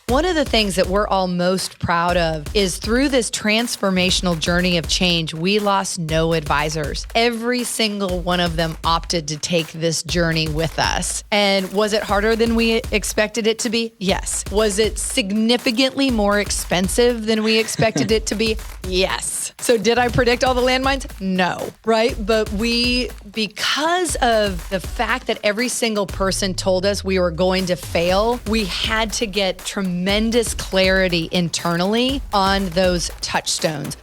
One of the things that we're all most proud of is through this transformational journey of change, we lost no advisors. Every single one of them opted to take this journey with us. And was it harder than we expected it to be? Yes. Was it significantly more expensive than we expected it to be? Yes. So did I predict all the landmines? No, right? But because of the fact that every single person told us we were going to fail, we had to get tremendous clarity internally on those touchstones.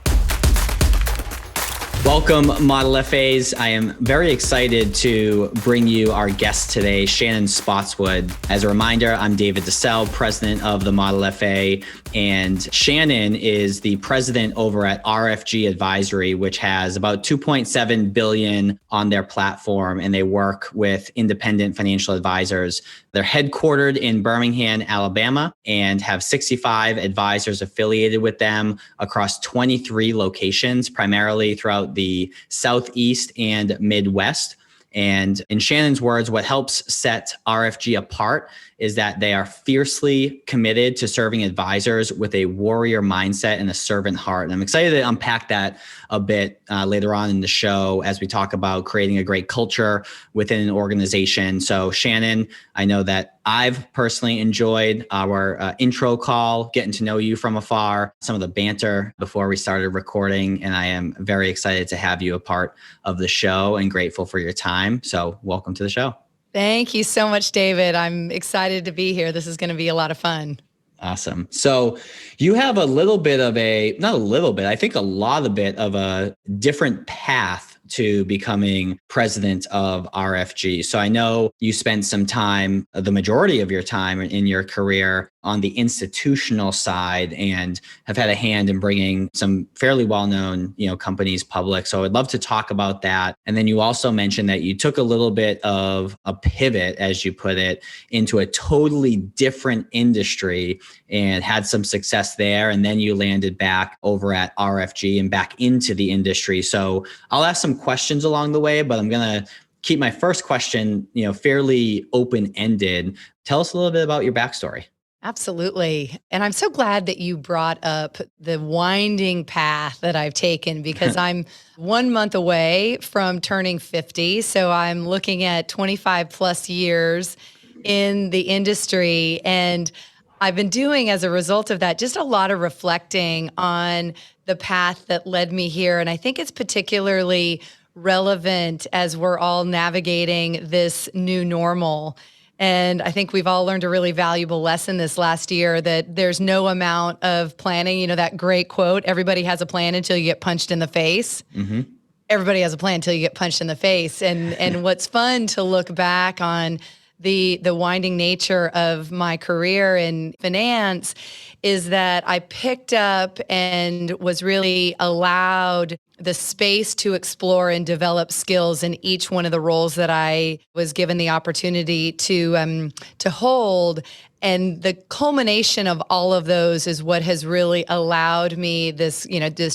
Welcome, Model FAs. I am very excited to bring you our guest today, Shannon Spotswood. As a reminder, I'm David DeSalle, president of the Model FA, and Shannon is the president over at RFG Advisory, which has about $2.7 billion on their platform, and they work with independent financial advisors. They're headquartered in Birmingham, Alabama, and have 65 advisors affiliated with them across 23 locations, primarily throughout the Southeast and Midwest. And in Shannon's words, what helps set RFG apart is that they are fiercely committed to serving advisors with a warrior mindset and a servant heart. And I'm excited to unpack that a bit later on in the show as we talk about creating a great culture within an organization. So Shannon, I know that I've personally enjoyed our intro call, getting to know you from afar, some of the banter before we started recording, and I am very excited to have you a part of the show and grateful for your time. So welcome to the show. Thank you so much, David. I'm excited to be here. This is going to be a lot of fun. Awesome. So you have a little bit of I think a lot of bit of a different path to becoming president of RFG. So I know you spent some time, the majority of your time in your career on the institutional side and have had a hand in bringing some fairly well-known, companies public. So I'd love to talk about that. And then you also mentioned that you took a little bit of a pivot, as you put it, into a totally different industry and had some success there. And then you landed back over at RFG and back into the industry. So I'll ask some questions along the way, but I'm going to keep my first question, fairly open-ended. Tell us a little bit about your backstory. Absolutely. And I'm so glad that you brought up the winding path that I've taken because I'm 1 month away from turning 50. So I'm looking at 25 plus years in the industry. And I've been doing, as a result of that, just a lot of reflecting on the path that led me here. And I think it's particularly relevant as we're all navigating this new normal. And I think we've all learned a really valuable lesson this last year that there's no amount of planning. That great quote, everybody has a plan until you get punched in the face. Mm-hmm. Everybody has a plan until you get punched in the face. And what's fun to look back on the winding nature of my career in finance is that I picked up and was really allowed the space to explore and develop skills in each one of the roles that I was given the opportunity to hold. And the culmination of all of those is what has really allowed me this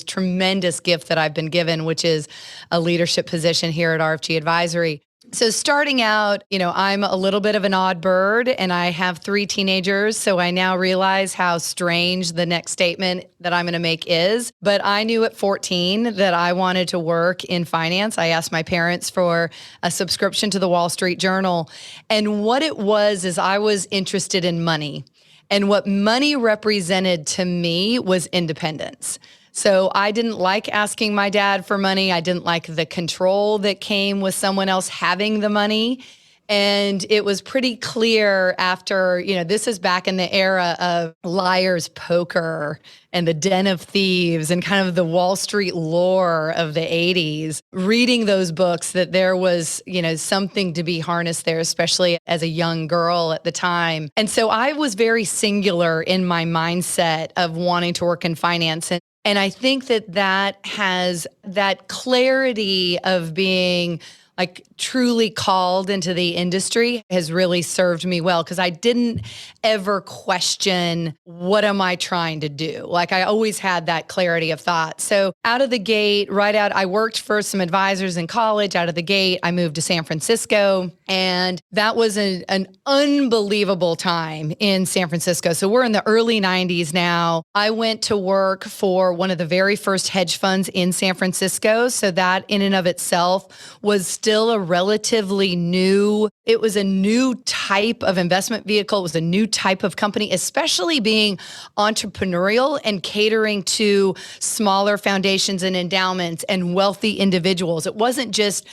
tremendous gift that I've been given, which is a leadership position here at RFG Advisory. So starting out, I'm a little bit of an odd bird and I have 3 teenagers. So I now realize how strange the next statement that I'm going to make is. But I knew at 14 that I wanted to work in finance. I asked my parents for a subscription to the Wall Street Journal. And what it was is I was interested in money. And what money represented to me was independence. So I didn't like asking my dad for money. I didn't like the control that came with someone else having the money. And it was pretty clear after, this is back in the era of Liar's Poker and the Den of Thieves and kind of the Wall Street lore of the 80s, reading those books that there was, something to be harnessed there, especially as a young girl at the time. And so I was very singular in my mindset of wanting to work in finance. And I think that has that clarity of being like truly called into the industry has really served me well because I didn't ever question what am I trying to do. Like I always had that clarity of thought. So out of the gate, I worked for some advisors in college. Out of the gate, I moved to San Francisco, and that was an unbelievable time in San Francisco. So we're in the early 90s now. I went to work for one of the very first hedge funds in San Francisco. So that in and of itself was still a relatively new, it was a new type of investment vehicle. It was a new type of company, especially being entrepreneurial and catering to smaller foundations and endowments and wealthy individuals. It wasn't just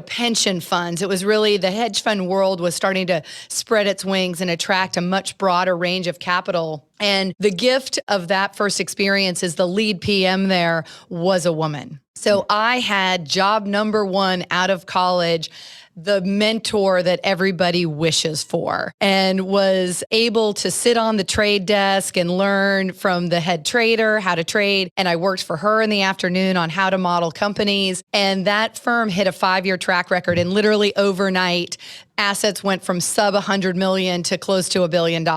pension funds. It was really the hedge fund world was starting to spread its wings and attract a much broader range of capital. And the gift of that first experience is the lead PM there was a woman. So I had job number one out of college, the mentor that everybody wishes for, and was able to sit on the trade desk and learn from the head trader how to trade. And I worked for her in the afternoon on how to model companies. And that firm hit a 5-year track record, and literally overnight, assets went from sub 100 million to close to $1 billion.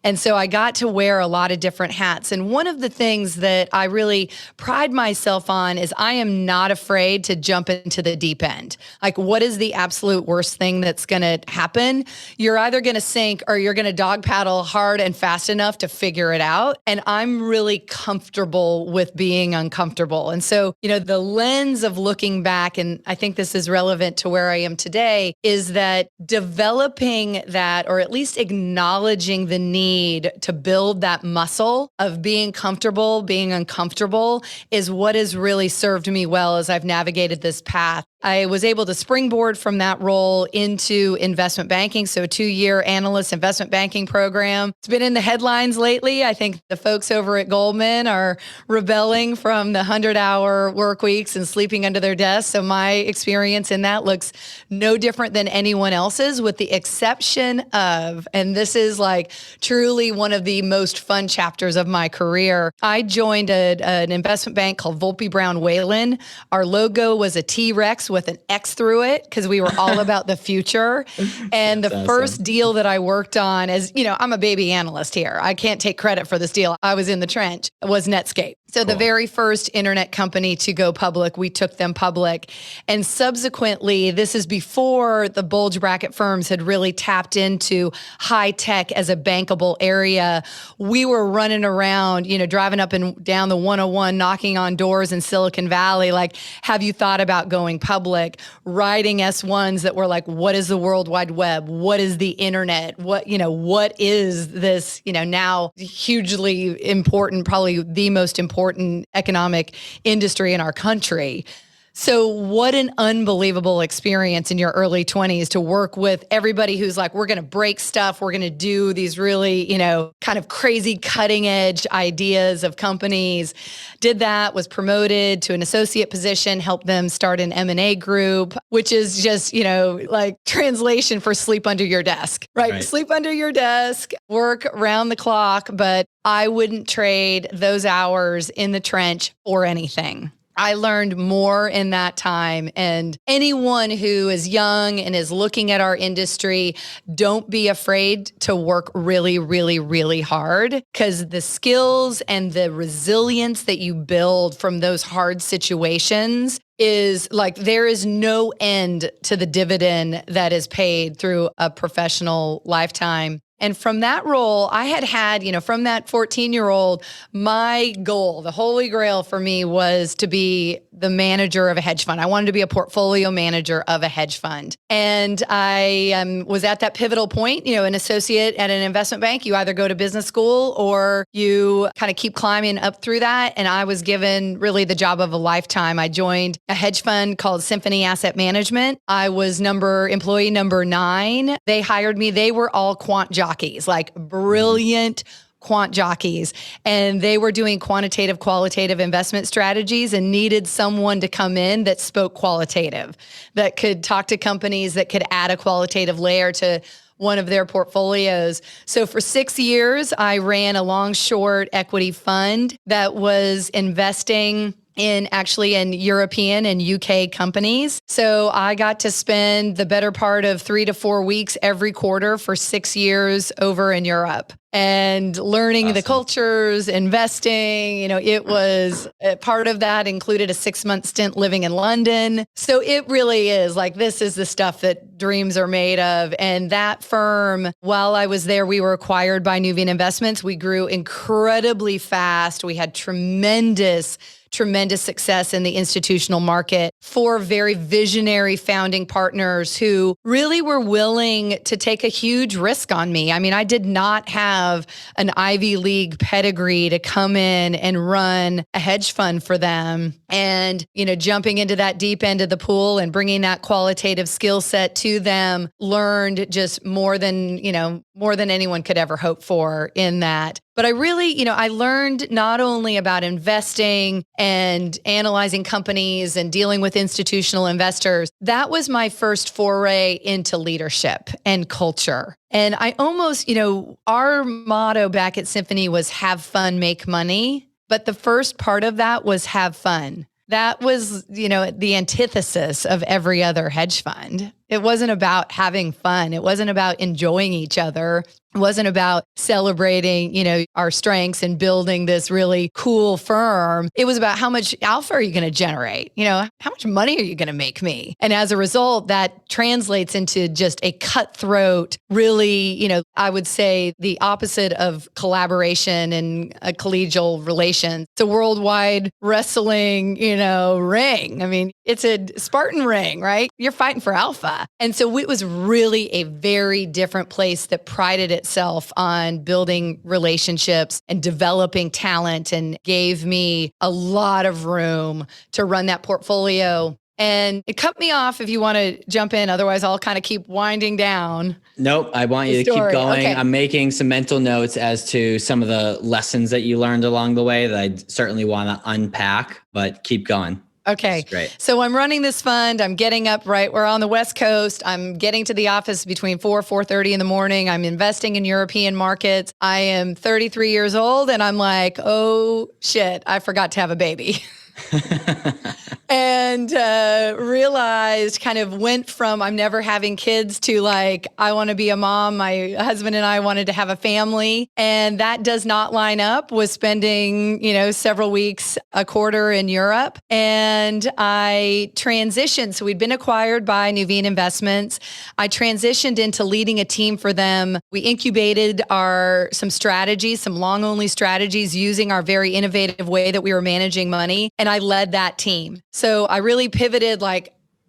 And so I got to wear a lot of different hats. And one of the things that I really pride myself on is I am not afraid to jump into the deep end. Like, what is the absolute worst thing that's going to happen? You're either going to sink or you're going to dog paddle hard and fast enough to figure it out. And I'm really comfortable with being uncomfortable. And so, the lens of looking back, and I think this is relevant to where I am today, is that developing that, or at least acknowledging the need to build that muscle of being comfortable, being uncomfortable, is what has really served me well as I've navigated this path. I was able to springboard from that role into investment banking. So a 2-year analyst investment banking program. It's been in the headlines lately. I think the folks over at Goldman are rebelling from the 100-hour work weeks and sleeping under their desks. So my experience in that looks no different than anyone else's, with the exception of, and this is like truly one of the most fun chapters of my career, I joined an investment bank called Volpe Brown Whelan. Our logo was a T-Rex with an X through it because we were all about the future. And the first deal that I worked on, as I'm a baby analyst here, I can't take credit for this deal, I was in the trench, was Netscape. So the very first internet company to go public, we took them public. And subsequently, this is before the bulge bracket firms had really tapped into high tech as a bankable area. We were running around, driving up and down the 101, knocking on doors in Silicon Valley, like, have you thought about going public? Writing S1s that were like, what is the World Wide Web? What is the internet? What is this, now hugely important, probably the most important economic industry in our country. So what an unbelievable experience in your early 20s to work with everybody who's like, we're going to break stuff. We're going to do these really, kind of crazy cutting edge ideas of companies. Did that, was promoted to an associate position, helped them start an M&A group, which is just, like translation for sleep under your desk, right? Sleep under your desk, work around the clock, but I wouldn't trade those hours in the trench for anything. I learned more in that time. And anyone who is young and is looking at our industry, don't be afraid to work really, really, really hard, because the skills and the resilience that you build from those hard situations is like, there is no end to the dividend that is paid through a professional lifetime. And from that role, I had, from that 14-year-old, my goal, the holy grail for me, was to be the manager of a hedge fund. I wanted to be a portfolio manager of a hedge fund. And I was at that pivotal point, an associate at an investment bank. You either go to business school or you kind of keep climbing up through that. And I was given really the job of a lifetime. I joined a hedge fund called Symphony Asset Management. I was employee number 9. They hired me. They were all quant jockeys, like brilliant quant jockeys. And they were doing quantitative, qualitative investment strategies and needed someone to come in that spoke qualitative, that could talk to companies, that could add a qualitative layer to one of their portfolios. So for 6 years, I ran a long, short equity fund that was investing in European and UK companies. So I got to spend the better part of 3 to 4 weeks every quarter for 6 years over in Europe and learning the cultures, investing. It was part of that included a 6-month stint living in London. So it really is like, this is the stuff that dreams are made of. And that firm, while I was there, we were acquired by Nuveen Investments. We grew incredibly fast. We had tremendous success in the institutional market. 4 very visionary founding partners who really were willing to take a huge risk on me. I mean, I did not have an Ivy League pedigree to come in and run a hedge fund for them. And, jumping into that deep end of the pool and bringing that qualitative skill set to them, learned just more than anyone could ever hope for in that. But I really, I learned not only about investing and analyzing companies and dealing with institutional investors. That was my first foray into leadership and culture. And I almost, our motto back at Symphony was have fun, make money. But the first part of that was have fun. That was, the antithesis of every other hedge fund. It wasn't about having fun. It wasn't about enjoying each other. It wasn't about celebrating, our strengths and building this really cool firm. It was about how much alpha are you going to generate? How much money are you going to make me? And as a result, that translates into just a cutthroat, really, I would say the opposite of collaboration and a collegial relation. It's a worldwide wrestling, ring. I mean, it's a Spartan ring, right? You're fighting for alpha. And so it was really a very different place that prided itself on building relationships and developing talent, and gave me a lot of room to run that portfolio. And it cut me off if you want to jump in. Otherwise, I'll kind of keep winding down. Nope. I want you to keep going. Okay. I'm making some mental notes as to some of the lessons that you learned along the way that I certainly want to unpack, but keep going. Okay. Great. So I'm running this fund. I'm getting up, right? We're on the West Coast. I'm getting to the office between 4:30 in the morning. I'm investing in European markets. I am 33 years old and I'm like, oh shit, I forgot to have a baby. And realized, kind of went from I'm never having kids to like, I want to be a mom. My husband and I wanted to have a family. And that does not line up with spending, several weeks a quarter in Europe. And I transitioned. So we'd been acquired by Nuveen Investments. I transitioned into leading a team for them. We incubated some strategies, some long only strategies, using our very innovative way that we were managing money. And I led that team. So I really pivoted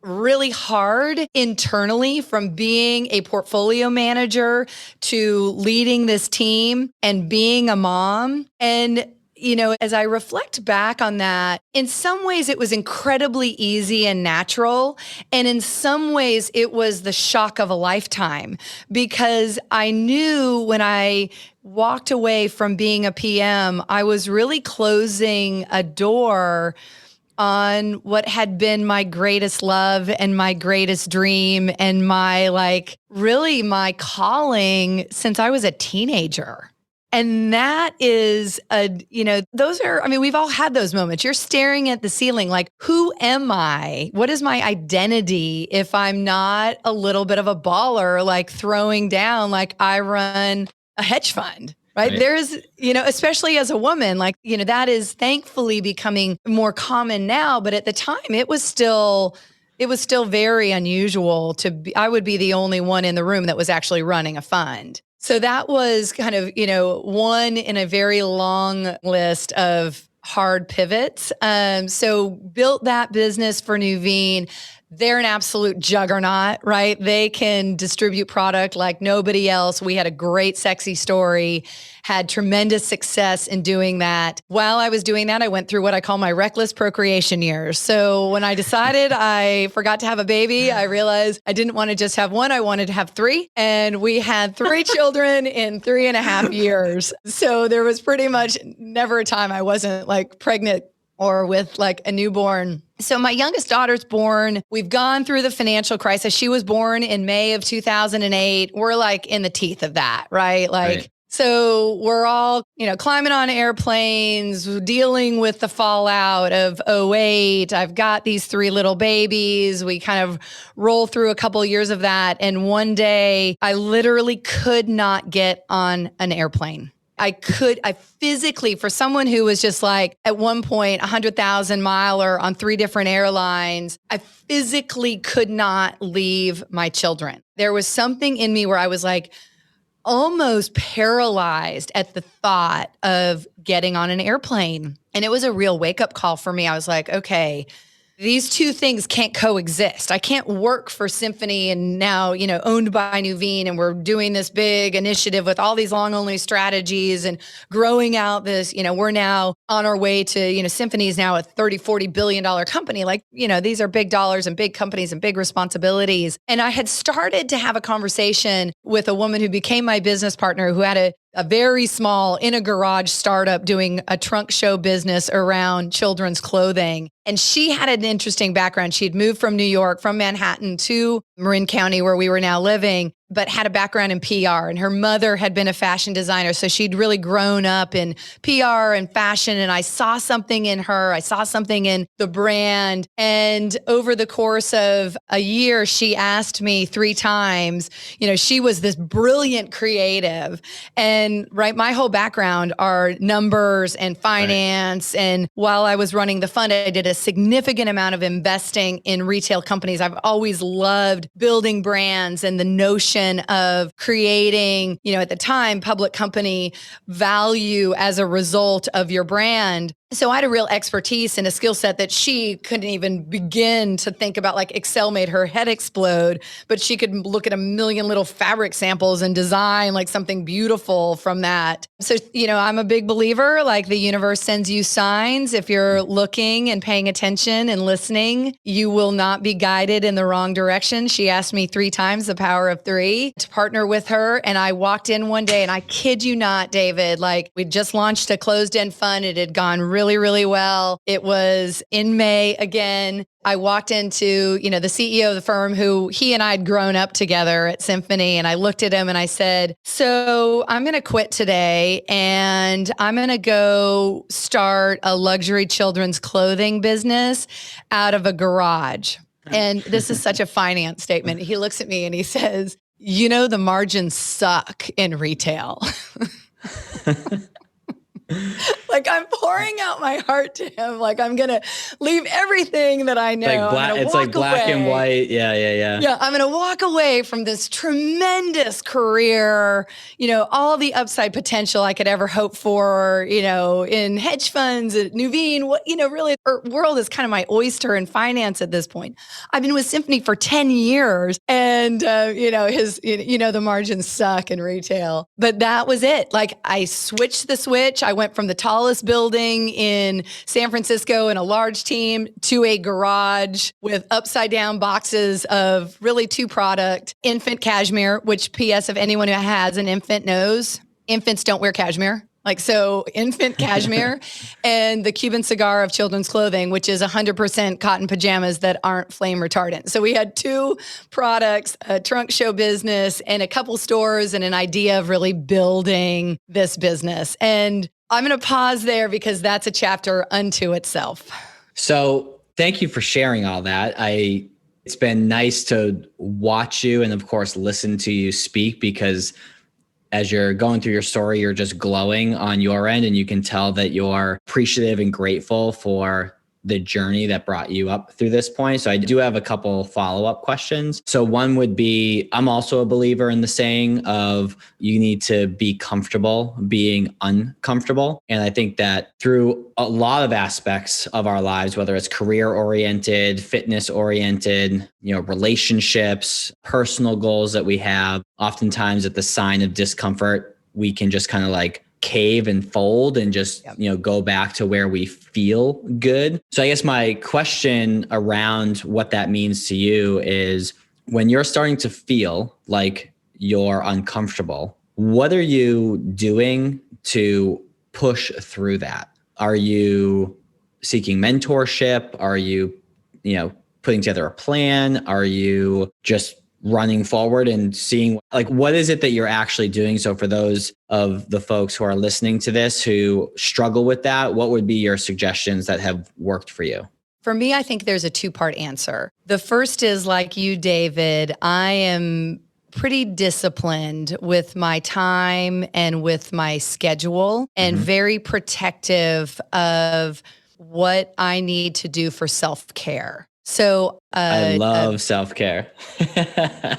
really hard internally from being a portfolio manager to leading this team and being a mom. And, as I reflect back on that, in some ways it was incredibly easy and natural. And in some ways it was the shock of a lifetime, because I knew when I walked away from being a PM, I was really closing a door on what had been my greatest love and my greatest dream and really my calling since I was a teenager. And that is we've all had those moments. You're staring at the ceiling like, who am I? What is my identity if I'm not a little bit of a baller, like throwing down, like I run a hedge fund? Right. There's, especially as a woman, that is thankfully becoming more common now. But at the time, it was still very unusual I would be the only one in the room that was actually running a fund. So that was kind of, one in a very long list of hard pivots. So built that business for Nuveen. They're an absolute juggernaut, right? They can distribute product like nobody else. We had a great, sexy story, had tremendous success in doing that. While I was doing that, I went through what I call my reckless procreation years. So when I decided I forgot to have a baby, I realized I didn't want to just have one. I wanted to have 3. And we had 3 children in 3.5 years. So there was pretty much never a time I wasn't pregnant or with a newborn. So my youngest daughter's born. We've gone through the financial crisis. She was born in May of 2008. We're in the teeth of that, right? So we're all, climbing on airplanes, dealing with the fallout of '08. I've got these 3 little babies. We kind of roll through a couple of years of that. And one day I literally could not get on an airplane. I physically, for someone who was just like at one point 100,000 miler on 3 different airlines, I physically could not leave my children. There was something in me where I was like, almost paralyzed at the thought of getting on an airplane. And it was a real wake-up call for me. I was like, okay, these 2 things can't coexist. I can't work for Symphony and now, owned by Nuveen, and we're doing this big initiative with all these long-only strategies and growing out this, we're now on our way to, Symphony is now a $30-40 billion company. Like, these are big dollars and big companies and big responsibilities. And I had started to have a conversation with a woman who became my business partner who had a very small in a garage startup doing a trunk show business around children's clothing. And she had an interesting background. She had moved from New York, from Manhattan to Marin County, where we were now living, but had a background in PR. And her mother had been a fashion designer. So she'd really grown up in PR and fashion. And I saw something in her. I saw something in the brand. And over the course of a year, she asked me 3 times, she was this brilliant creative. And my whole background are numbers and finance. Right. And while I was running the fund, I did a significant amount of investing in retail companies. I've always loved building brands and the notion of creating, at the time, public company value as a result of your brand. So I had a real expertise and a skill set that she couldn't even begin to think about. Like Excel made her head explode, but she could look at a million little fabric samples and design like something beautiful from that. So, I'm a big believer, like the universe sends you signs. If you're looking and paying attention and listening, you will not be guided in the wrong direction. She asked me 3 times, the power of 3, to partner with her. And I walked in one day, and I kid you not, David, like we just launched a closed-end fund. It had gone really, really well. It was in May again. I walked into, the CEO of the firm who he and I had grown up together at Symphony. And I looked at him and I said, so I'm going to quit today and I'm going to go start a luxury children's clothing business out of a garage. And this is such a finance statement. He looks at me and he says, the margins suck in retail. Like I'm pouring out my heart to him. Like I'm going to leave everything that I know. It's like black and white. Yeah. Yeah. I'm going to walk away from this tremendous career, all the upside potential I could ever hope for, in hedge funds at Nuveen. Really, our world is kind of my oyster in finance at this point. I've been with Symphony for 10 years and, the margins suck in retail, but that was it. Like I switched the switch. I went from the tallest building in San Francisco in a large team to a garage with upside down boxes of really 2 product, infant cashmere, which PS, if anyone who has an infant knows, infants don't wear cashmere. So infant cashmere and the Cuban cigar of children's clothing, which is 100% cotton pajamas that aren't flame retardant. So we had 2 products, a trunk show business and a couple stores and an idea of really building this business. And I'm going to pause there because that's a chapter unto itself. So thank you for sharing all that. It's been nice to watch you and of course, listen to you speak because as you're going through your story, you're just glowing on your end and you can tell that you're appreciative and grateful for the journey that brought you up through this point. So I do have a couple follow-up questions. So one would be, I'm also a believer in the saying of you need to be comfortable being uncomfortable. And I think that through a lot of aspects of our lives, whether it's career-oriented, fitness-oriented, relationships, personal goals that we have, oftentimes at the sign of discomfort, we can just kind of like cave and fold and just, go back to where we feel good. So I guess my question around what that means to you is when you're starting to feel like you're uncomfortable, what are you doing to push through that? Are you seeking mentorship? Are you, putting together a plan? Are you just running forward and seeing like what is it that you're actually doing? So for those of the folks who are listening to this who struggle with that, what would be your suggestions that have worked for you? For me, I think there's a two-part answer. The first is like you, David, I am pretty disciplined with my time and with my schedule and very protective of what I need to do for self-care. So I love self-care.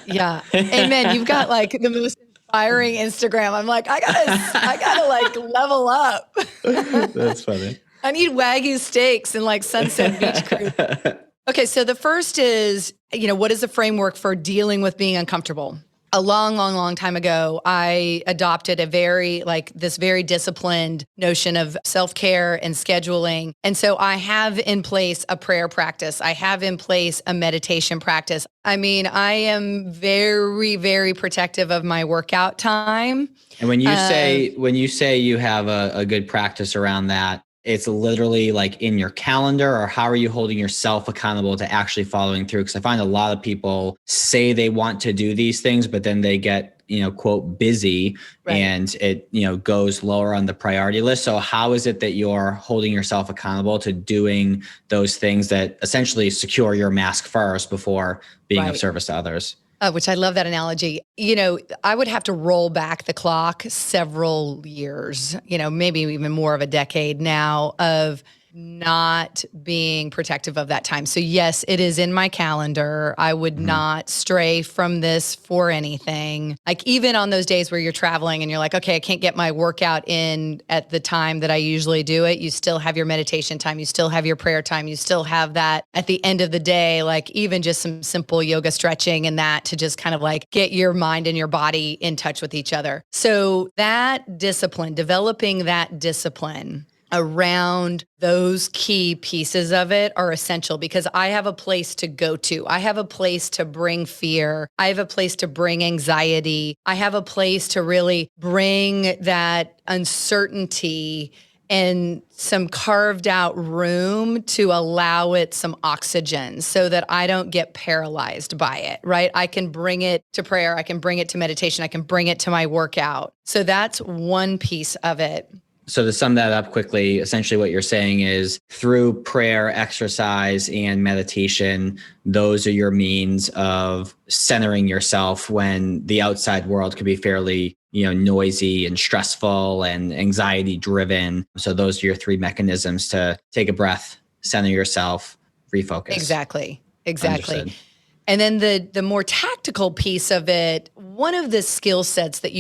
yeah. Amen. You've got like the most inspiring Instagram. I'm like, I gotta like level up. That's funny. I need Wagyu steaks and like Sunset Beach Cruise. Okay, so the first is, what is the framework for dealing with being uncomfortable? A long time ago, I adopted this very disciplined notion of self-care and scheduling. And so I have in place a prayer practice. I have in place a meditation practice. I mean, I am very, very protective of my workout time. And when you say you have a good practice around that, it's literally like in your calendar, or how are you holding yourself accountable to actually following through? Because I find a lot of people say they want to do these things, but then they get, quote, busy, right, and it, goes lower on the priority list. So how is it that you're holding yourself accountable to doing those things that essentially secure your mask first before being of service to others? Which I love that analogy. I would have to roll back the clock several years, maybe even more of a decade now of not being protective of that time. So yes, it is in my calendar. I would not stray from this for anything. Like even on those days where you're traveling and you're like, okay, I can't get my workout in at the time that I usually do it. You still have your meditation time. You still have your prayer time. You still have that at the end of the day, like even just some simple yoga stretching and that to just kind of like get your mind and your body in touch with each other. So that discipline, developing that discipline around those key pieces of it are essential because I have a place to go to. I have a place to bring fear. I have a place to bring anxiety. I have a place to really bring that uncertainty and some carved out room to allow it some oxygen so that I don't get paralyzed by it, right? I can bring it to prayer. I can bring it to meditation. I can bring it to my workout. So that's one piece of it. So to sum that up quickly, essentially what you're saying is through prayer, exercise, and meditation, those are your means of centering yourself when the outside world could be fairly, noisy and stressful and anxiety driven. So those are your three mechanisms to take a breath, center yourself, refocus. Exactly. Understood. And then the more tactical piece of it, one of the skill sets that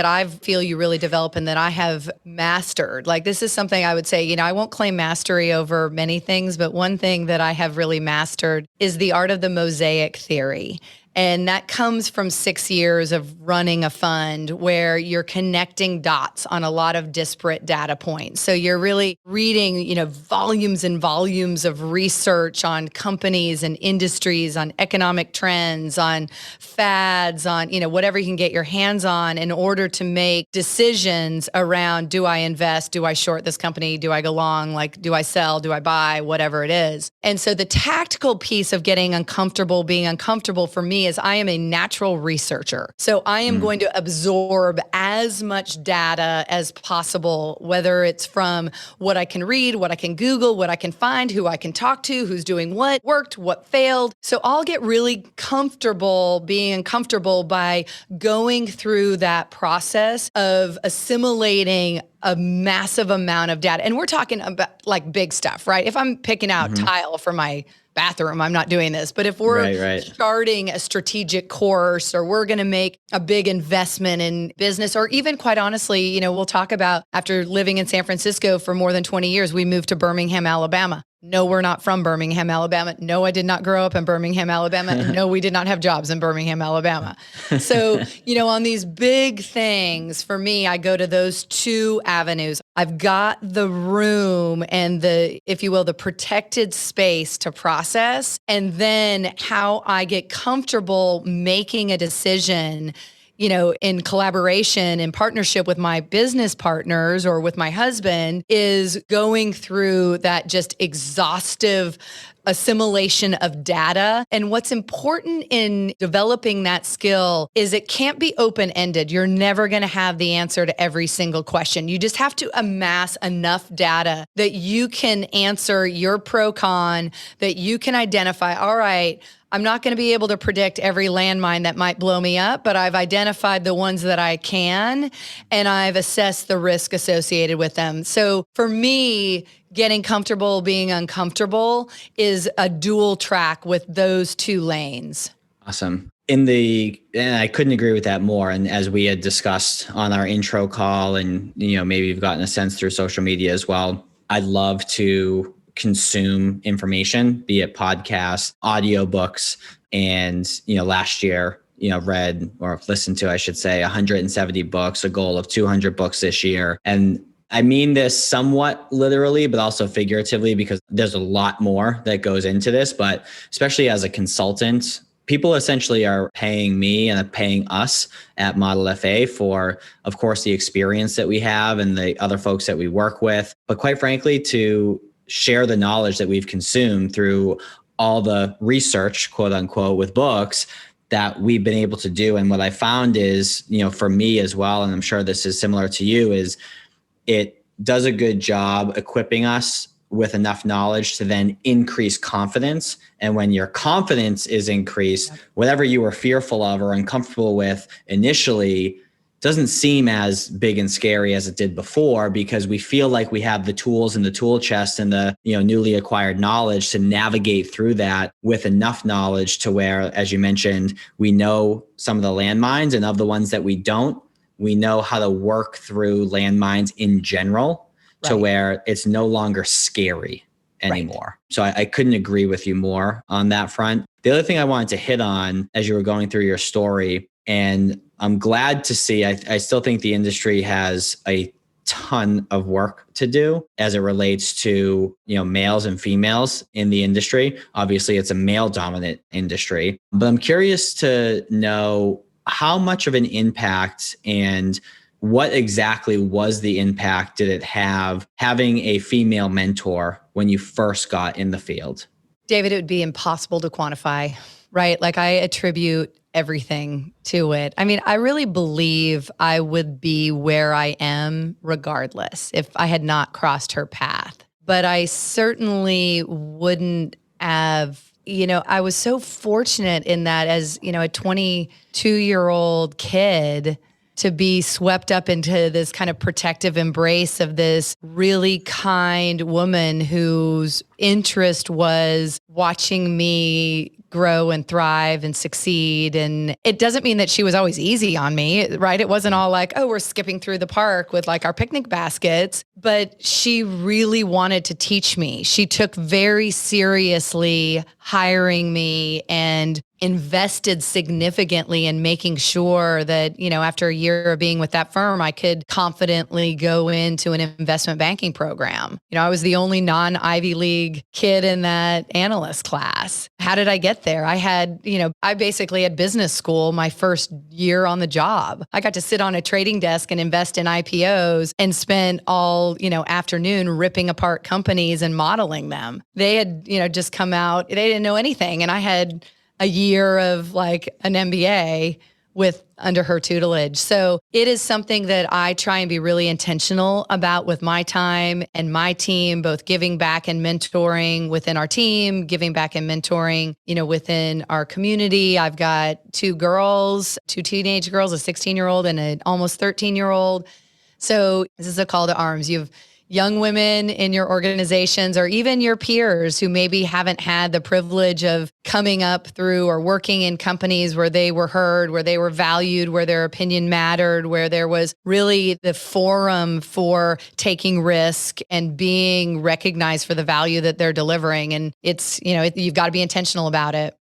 I feel you really develop and that I have mastered, like this is something I would say, I won't claim mastery over many things, but one thing that I have really mastered is the art of the mosaic theory. And that comes from 6 years of running a fund where you're connecting dots on a lot of disparate data points. So you're really reading, volumes and volumes of research on companies and industries, on economic trends, on fads, on, whatever you can get your hands on in order to make decisions around, do I invest? Do I short this company? Do I go long? Like, do I sell? Do I buy? Whatever it is. And so the tactical piece of being uncomfortable for me is I am a natural researcher. So I am going to absorb as much data as possible, whether it's from what I can read, what I can Google, what I can find, who I can talk to, who's doing what worked, what failed. So I'll get really comfortable being uncomfortable by going through that process of assimilating a massive amount of data. And we're talking about like big stuff, right? If I'm picking out tile for my bathroom, I'm not doing this. But if we're starting a strategic course or we're going to make a big investment in business, or even quite honestly, we'll talk about after living in San Francisco for more than 20 years, we moved to Birmingham, Alabama. No, we're not from Birmingham, Alabama. No, I did not grow up in Birmingham, Alabama. And no, we did not have jobs in Birmingham, Alabama. So, on these big things, for me, I go to those two avenues. I've got the room and the, if you will, the protected space to process, and then how I get comfortable making a decision in collaboration and partnership with my business partners or with my husband is going through that just exhaustive assimilation of data. And what's important in developing that skill is it can't be open-ended. You're never going to have the answer to every single question. You just have to amass enough data that you can answer your pro-con, that you can identify, all right, I'm not going to be able to predict every landmine that might blow me up, but I've identified the ones that I can, and I've assessed the risk associated with them. So for me, getting comfortable being uncomfortable is a dual track with those two lanes. Awesome. And I couldn't agree with that more. And as we had discussed on our intro call, and maybe you've gotten a sense through social media as well, I love to consume information, be it podcasts, audiobooks. And, last year, read or listened to, I should say, 170 books, a goal of 200 books this year. And I mean this somewhat literally, but also figuratively, because there's a lot more that goes into this. But especially as a consultant, people essentially are paying me and paying us at Model FA for, of course, the experience that we have and the other folks that we work with. But quite frankly, to share the knowledge that we've consumed through all the research, quote unquote, with books that we've been able to do. And what I found is, for me as well, and I'm sure this is similar to you, is it does a good job equipping us with enough knowledge to then increase confidence. And when your confidence is increased, whatever you were fearful of or uncomfortable with initially doesn't seem as big and scary as it did before, because we feel like we have the tools in the tool chest and the newly acquired knowledge to navigate through that with enough knowledge to where, as you mentioned, we know some of the landmines, and of the ones that we don't, we know how to work through landmines in general to where it's no longer scary anymore. So I couldn't agree with you more on that front. The other thing I wanted to hit on as you were going through your story, and I'm glad to see, I still think the industry has a ton of work to do as it relates to, males and females in the industry. Obviously, it's a male dominant industry, but I'm curious to know how much of an impact and what exactly was the impact did it have having a female mentor when you first got in the field? David, it would be impossible to quantify, right? Like, I attribute everything to it. I mean, I really believe I would be where I am regardless if I had not crossed her path. But I certainly wouldn't have, I was so fortunate in that as, a 22-year-old kid to be swept up into this kind of protective embrace of this really kind woman whose interest was watching me grow and thrive and succeed. And it doesn't mean that she was always easy on me, right? It wasn't all like, oh, we're skipping through the park with like our picnic baskets, but she really wanted to teach me. She took very seriously hiring me and invested significantly in making sure that, after a year of being with that firm, I could confidently go into an investment banking program. I was the only non-Ivy League kid in that analyst class. How did I get there? I basically had business school my first year on the job. I got to sit on a trading desk and invest in IPOs and spent all, afternoon ripping apart companies and modeling them. They had, just come out, they didn't know anything. And I had a year of like an MBA under her tutelage. So it is something that I try and be really intentional about with my time and my team, both giving back and mentoring within our team, giving back and mentoring, within our community. I've got two teenage girls, a 16-year-old and an almost 13-year-old. So this is a call to arms. You have young women in your organizations or even your peers who maybe haven't had the privilege of coming up through or working in companies where they were heard, where they were valued, where their opinion mattered, where there was really the forum for taking risk and being recognized for the value that they're delivering. And it's, you've got to be intentional about it.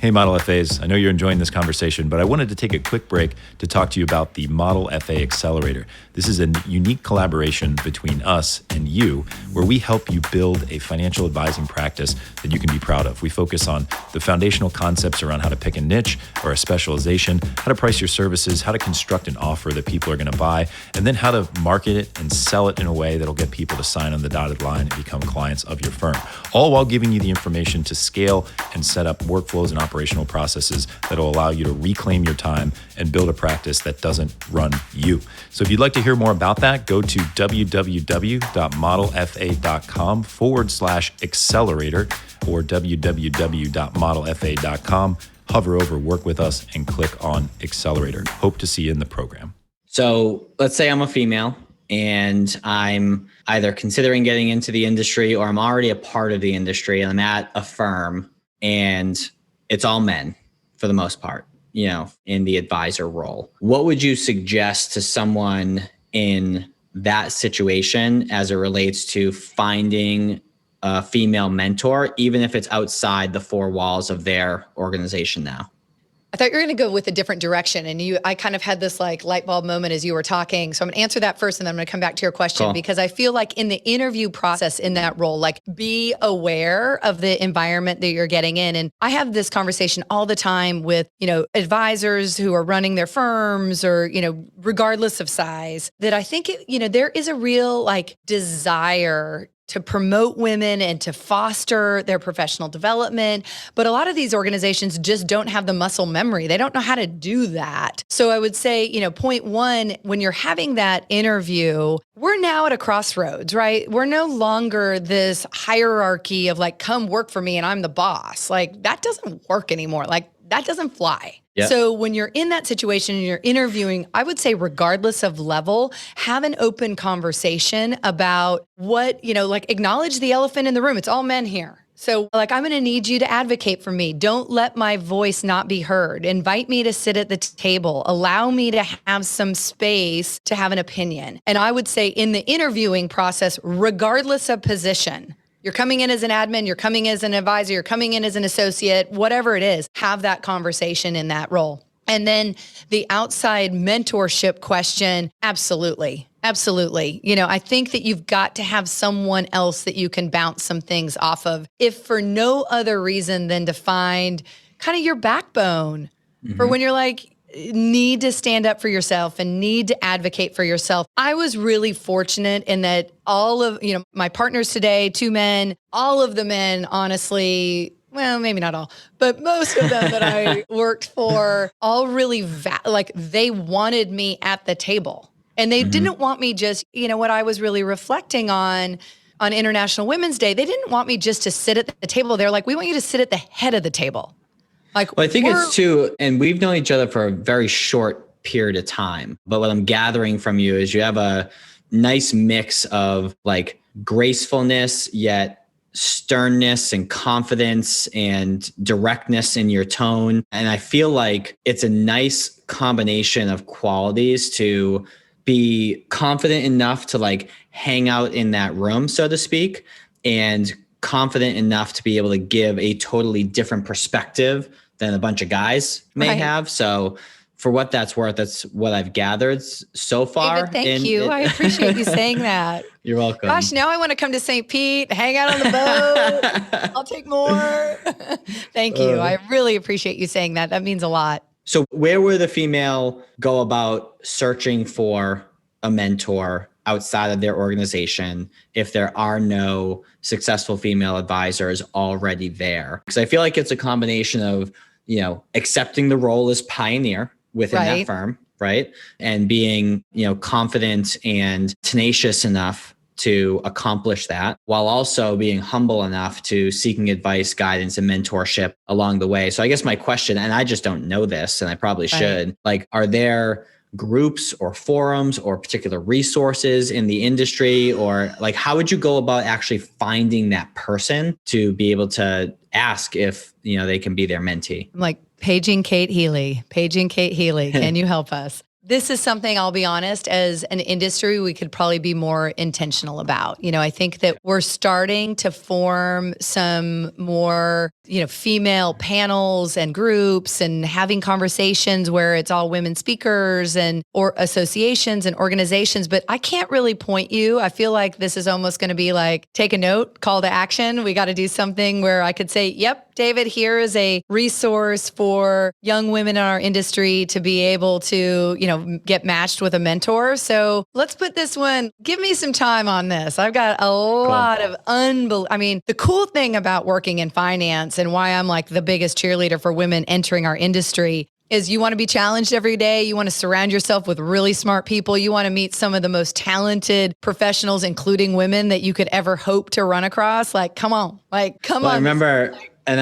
Hey, Model FAs. I know you're enjoying this conversation, but I wanted to take a quick break to talk to you about the Model FA Accelerator. This is a unique collaboration between us and you, where we help you build a financial advising practice that you can be proud of. We focus on the foundational concepts around how to pick a niche or a specialization, how to price your services, how to construct an offer that people are going to buy, and then how to market it and sell it in a way that'll get people to sign on the dotted line and become clients of your firm, all while giving you the information to scale and set up workflows and operational processes that will allow you to reclaim your time and build a practice that doesn't run you. So if you'd like to hear more about that, go to www.modelfa.com/accelerator or www.modelfa.com. Hover over, work with us, and click on Accelerator. Hope to see you in the program. So let's say I'm a female and I'm either considering getting into the industry or I'm already a part of the industry and I'm at a firm and it's all men for the most part, in the advisor role. What would you suggest to someone in that situation as it relates to finding a female mentor, even if it's outside the four walls of their organization now? I thought you were going to go with a different direction. And I kind of had this light bulb moment as you were talking. So I'm going to answer that first and then I'm going to come back to your question. Cool. Because I feel like in the interview process in that role, be aware of the environment that you're getting in. And I have this conversation all the time with, advisors who are running their firms or, regardless of size, that I think, there is a real desire to promote women and to foster their professional development. But a lot of these organizations just don't have the muscle memory. They don't know how to do that. So I would say, point one, when you're having that interview, we're now at a crossroads, right? We're no longer this hierarchy of come work for me and I'm the boss. That doesn't work anymore. That doesn't fly. Yep. So when you're in that situation and you're interviewing, I would say regardless of level, have an open conversation about what, acknowledge the elephant in the room. It's all men here. So I'm going to need you to advocate for me. Don't let my voice not be heard. Invite me to sit at the table. Allow me to have some space to have an opinion. And I would say in the interviewing process, regardless of position, you're coming in as an admin, you're coming as an advisor, you're coming in as an associate, whatever it is, have that conversation in that role. And then the outside mentorship question, absolutely. Absolutely. I think that you've got to have someone else that you can bounce some things off of, if for no other reason than to find kind of your backbone for when you're need to stand up for yourself and need to advocate for yourself. I was really fortunate in that all of, my partners today, 2 men, all of the men, honestly, well, maybe not all, but most of them that I worked for, all really, they wanted me at the table. And they didn't want me just, what I was really reflecting on International Women's Day, they didn't want me just to sit at the table. They're like, we want you to sit at the head of the table. Well, I think it's too, and we've known each other for a very short period of time. But what I'm gathering from you is you have a nice mix of gracefulness, yet sternness and confidence and directness in your tone. And I feel like it's a nice combination of qualities to be confident enough to hang out in that room, so to speak, and confident enough to be able to give a totally different perspective than a bunch of guys may have. So for what that's worth, that's what I've gathered so far. David, thank you. I appreciate you saying that. You're welcome. Gosh, now I want to come to St. Pete, hang out on the boat. I'll take more. Thank you. I really appreciate you saying that. That means a lot. So where would the female go about searching for a mentor outside of their organization if there are no successful female advisors already there? Because I feel like it's a combination of, accepting the role as pioneer within that firm, right? And being, confident and tenacious enough to accomplish that, while also being humble enough to seeking advice, guidance, and mentorship along the way. So I guess my question, and I just don't know this, and I probably should, are there groups or forums or particular resources in the industry, or how would you go about actually finding that person to be able to ask if, they can be their mentee? I'm paging Kate Healy. Can you help us? This is something, I'll be honest, as an industry, we could probably be more intentional about. I think that we're starting to form some more female panels and groups and having conversations where it's all women speakers or associations and organizations. But I can't really point you. I feel like this is almost going to be like, take a note, call to action. We got to do something where I could say, yep, David, here is a resource for young women in our industry to be able to, get matched with a mentor. So let's put this one, give me some time on this. I've got a lot of the cool thing about working in finance and why I'm like the biggest cheerleader for women entering our industry is you want to be challenged every day. You want to surround yourself with really smart people. You want to meet some of the most talented professionals, including women, that you could ever hope to run across. Like, come on. I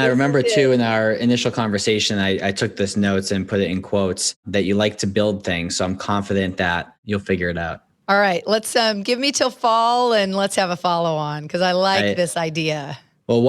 remember too, in our initial conversation, I took this notes and put it in quotes that you like to build things. So I'm confident that you'll figure it out. All right, let's give me till fall and let's have a follow on because I like this idea. Well,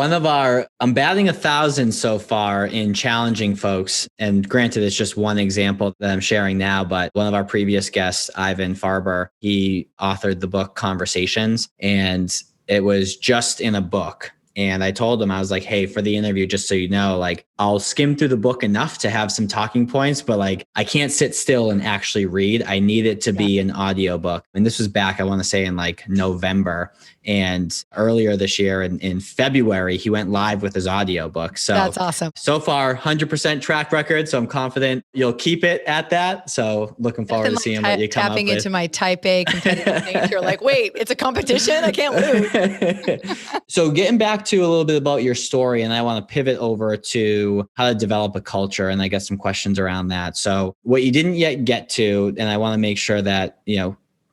I'm batting 1,000 so far in challenging folks. And granted, it's just one example that I'm sharing now, but one of our previous guests, Ivan Farber, he authored the book Conversations, and it was just in a book. And I told him, I was like, hey, for the interview, just so you know, like I'll skim through the book enough to have some talking points, but like I can't sit still and actually read. I need it to be an audiobook. And this was back, I want to say in like November. And earlier this year in February, he went live with his audiobook. So that's awesome. So far, 100% track record. So I'm confident you'll keep it at that. So looking forward to seeing what you come up with. Tapping into my type A competitive nature, like, wait, it's a competition? I can't lose. So getting back to a little bit about your story, and I want to pivot over to how to develop a culture. And I got some questions around that. So what you didn't yet get to, and I want to make sure that,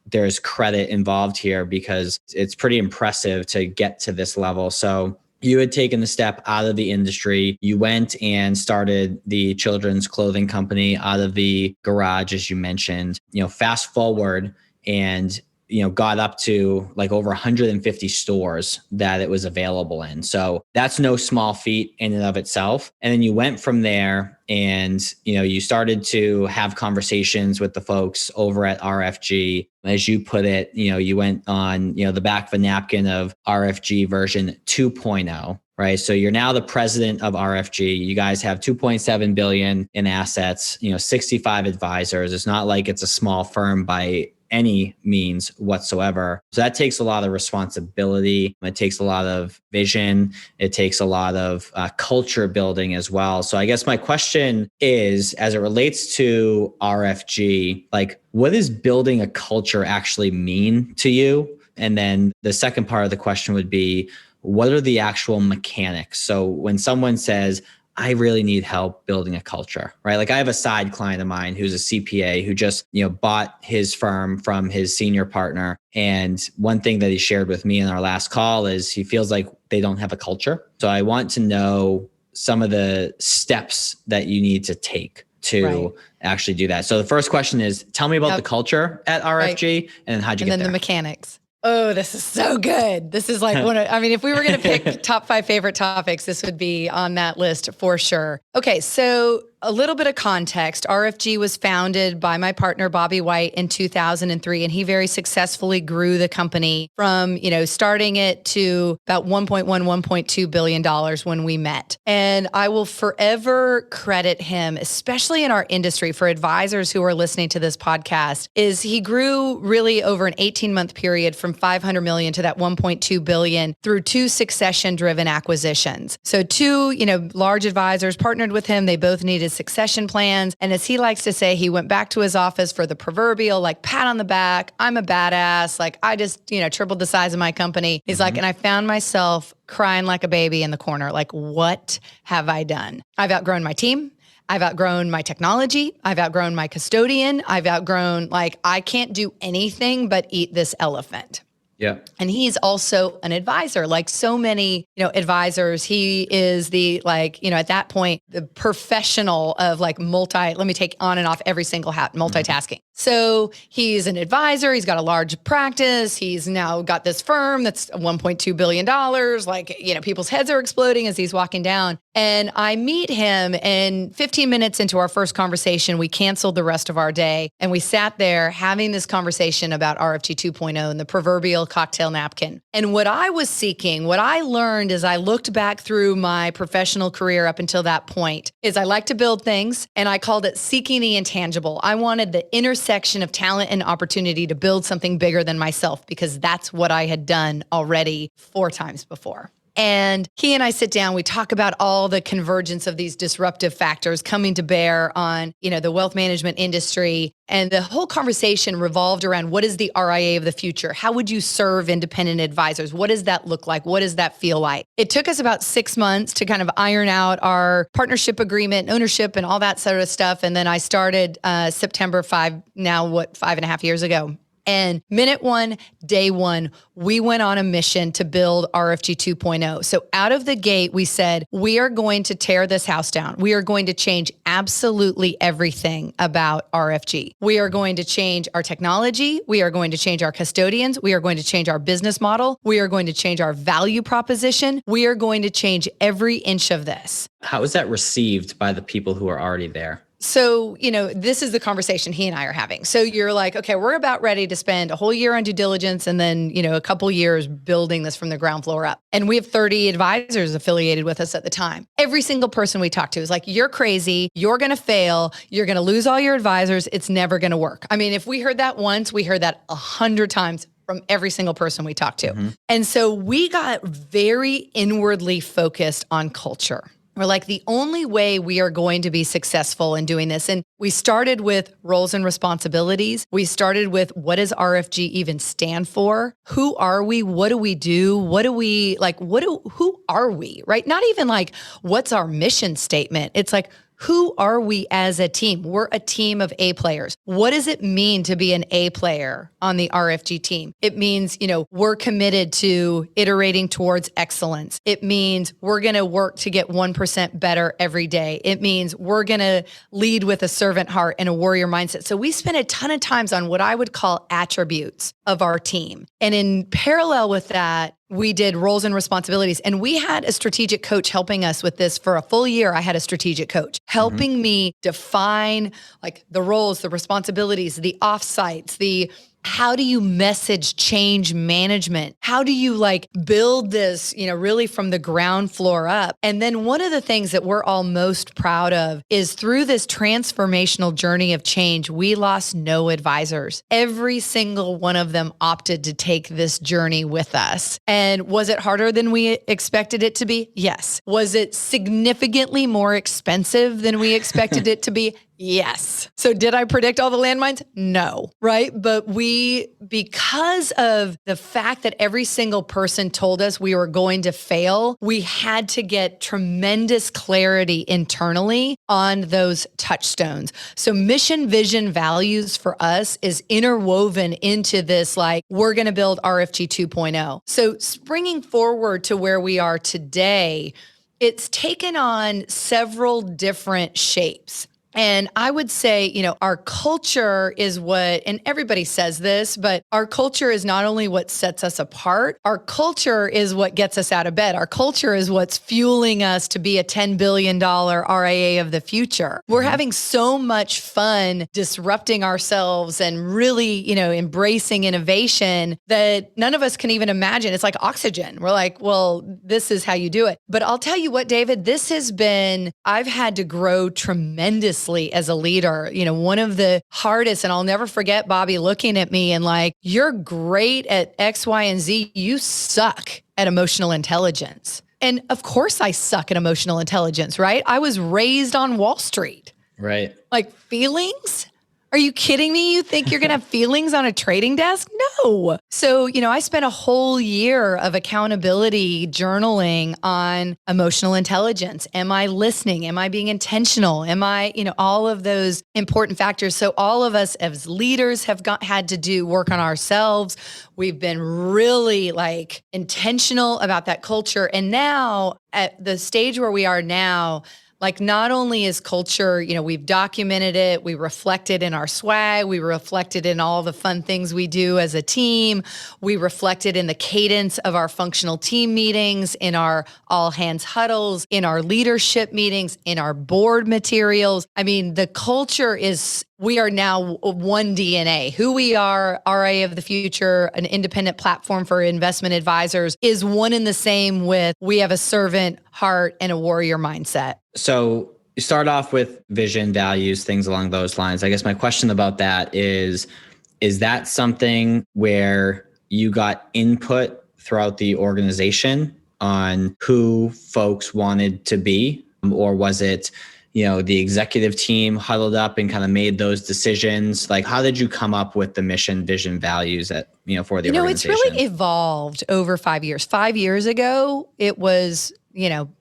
there's credit involved here because it's pretty impressive to get to this level. So you had taken the step out of the industry. You went and started the children's clothing company out of the garage, as you mentioned. Fast forward and got up to like over 150 stores that it was available in. So that's no small feat in and of itself. And then you went from there and, you started to have conversations with the folks over at RFG. As you put it, you went on, the back of a napkin of RFG version 2.0. Right. So you're now the president of RFG. You guys have 2.7 billion in assets, 65 advisors. It's not like it's a small firm by any means whatsoever. So that takes a lot of responsibility. It takes a lot of vision. It takes a lot of culture building as well. So I guess my question is, as it relates to RFG, like what does building a culture actually mean to you? And then the second part of the question would be, what are the actual mechanics? So when someone says, I really need help building a culture, right? Like I have a side client of mine who's a CPA who just, bought his firm from his senior partner. And one thing that he shared with me in our last call is he feels like they don't have a culture. So I want to know some of the steps that you need to take to actually do that. So the first question is, tell me about the culture at RFG and then how'd you get there? And then the mechanics. Oh, this is so good. This is like if we were going to pick top 5 favorite topics, this would be on that list for sure. Okay. So a little bit of context. RFG was founded by my partner, Bobby White, in 2003, and he very successfully grew the company from, starting it to about $1.2 billion when we met. And I will forever credit him, especially in our industry, for advisors who are listening to this podcast, is he grew really over an 18-month period from 500 million to that 1.2 billion through 2 succession-driven acquisitions. So 2, large advisors partnered with him. They both needed succession plans. And as he likes to say, he went back to his office for the proverbial, like, pat on the back. I'm a badass. Like, I just, tripled the size of my company. He's like, and I found myself crying like a baby in the corner. Like, what have I done? I've outgrown my team. I've outgrown my technology. I've outgrown my custodian. I've outgrown, I can't do anything but eat this elephant. Yeah. And he's also an advisor, like so many, advisors. He is the, at that point, the professional of let me take on and off every single hat, multitasking. So he's an advisor. He's got a large practice. He's now got this firm that's $1.2 billion. Like, people's heads are exploding as he's walking down. And I meet him, and 15 minutes into our first conversation, we canceled the rest of our day. And we sat there having this conversation about RFG 2.0 and the proverbial cocktail napkin. And what I was seeking, what I learned as I looked back through my professional career up until that point, is I like to build things, and I called it seeking the intangible. I wanted the intersection of talent and opportunity to build something bigger than myself, because that's what I had done already 4 times before. And he and I sit down, we talk about all the convergence of these disruptive factors coming to bear on, the wealth management industry. And the whole conversation revolved around, what is the RIA of the future? How would you serve independent advisors? What does that look like? What does that feel like? It took us about 6 months to kind of iron out our partnership agreement, ownership, and all that sort of stuff. And then I started September 5.5 years ago. And minute 1, day 1, we went on a mission to build RFG 2.0. So out of the gate, we said, we are going to tear this house down. We are going to change absolutely everything about RFG. We are going to change our technology. We are going to change our custodians. We are going to change our business model. We are going to change our value proposition. We are going to change every inch of this. How is that received by the people who are already there? So, this is the conversation he and I are having. So you're like, okay, we're about ready to spend a whole year on due diligence and then, a couple years building this from the ground floor up. And we have 30 advisors affiliated with us at the time. Every single person we talk to is like, you're crazy. You're going to fail. You're going to lose all your advisors. It's never going to work. I mean, if we heard that once, we heard that 100 times from every single person we talked to. Mm-hmm. And so we got very inwardly focused on culture. We're like, the only way we are going to be successful in doing this. And we started with roles and responsibilities. We started with, what does RFG even stand for? Who are we? What do we do? Who are we, right? Not even like, what's our mission statement? It's like, who are we as a team? We're a team of A players. What does it mean to be an A player on the RFG team? It means, we're committed to iterating towards excellence. It means we're going to work to get 1% better every day. It means we're going to lead with a servant heart and a warrior mindset. So we spent a ton of times on what I would call attributes of our team. And in parallel with that, we did roles and responsibilities, and we had a strategic coach helping us with this for a full year. I had a strategic coach helping me define like the roles, the responsibilities, the offsites, how do you message change management? How do you build this, really from the ground floor up? And then one of the things that we're all most proud of is through this transformational journey of change, we lost no advisors. Every single one of them opted to take this journey with us. And was it harder than we expected it to be? Yes. Was it significantly more expensive than we expected it to be? Yes. So did I predict all the landmines? No, right? But because of the fact that every single person told us we were going to fail, we had to get tremendous clarity internally on those touchstones. So mission, vision, values for us is interwoven into this, we're going to build RFG 2.0. So springing forward to where we are today, it's taken on several different shapes. And I would say, our culture is what, and everybody says this, but our culture is not only what sets us apart, our culture is what gets us out of bed. Our culture is what's fueling us to be a $10 billion RIA of the future. We're having so much fun disrupting ourselves and really, embracing innovation that none of us can even imagine. It's like oxygen. We're like, well, this is how you do it. But I'll tell you what, David, I've had to grow tremendously as a leader. One of the hardest, and I'll never forget Bobby looking at me and you're great at X, Y, and Z. You suck at emotional intelligence. And of course I suck at emotional intelligence, right? I was raised on Wall Street. Right. Feelings? Are you kidding me? You think you're going to have feelings on a trading desk? No. So, I spent a whole year of accountability journaling on emotional intelligence. Am I listening? Am I being intentional? Am I, all of those important factors. So all of us as leaders have had to do work on ourselves. We've been really intentional about that culture. And now at the stage where we are now, Like not only is culture, we've documented it, we reflect it in our swag, we reflect it in all the fun things we do as a team, we reflect it in the cadence of our functional team meetings, in our all hands huddles, in our leadership meetings, in our board materials. I mean, the culture is, we are now one DNA. Who we are, RIA of the Future, an independent platform for investment advisors, is one and the same with we have a servant heart and a warrior mindset. So you start off with vision, values, things along those lines. I guess my question about that is that something where you got input throughout the organization on who folks wanted to be? Or was it, the executive team huddled up and kind of made those decisions? Like, how did you come up with the mission, vision, values for the organization? It's really evolved over 5 years. 5 years ago, it was,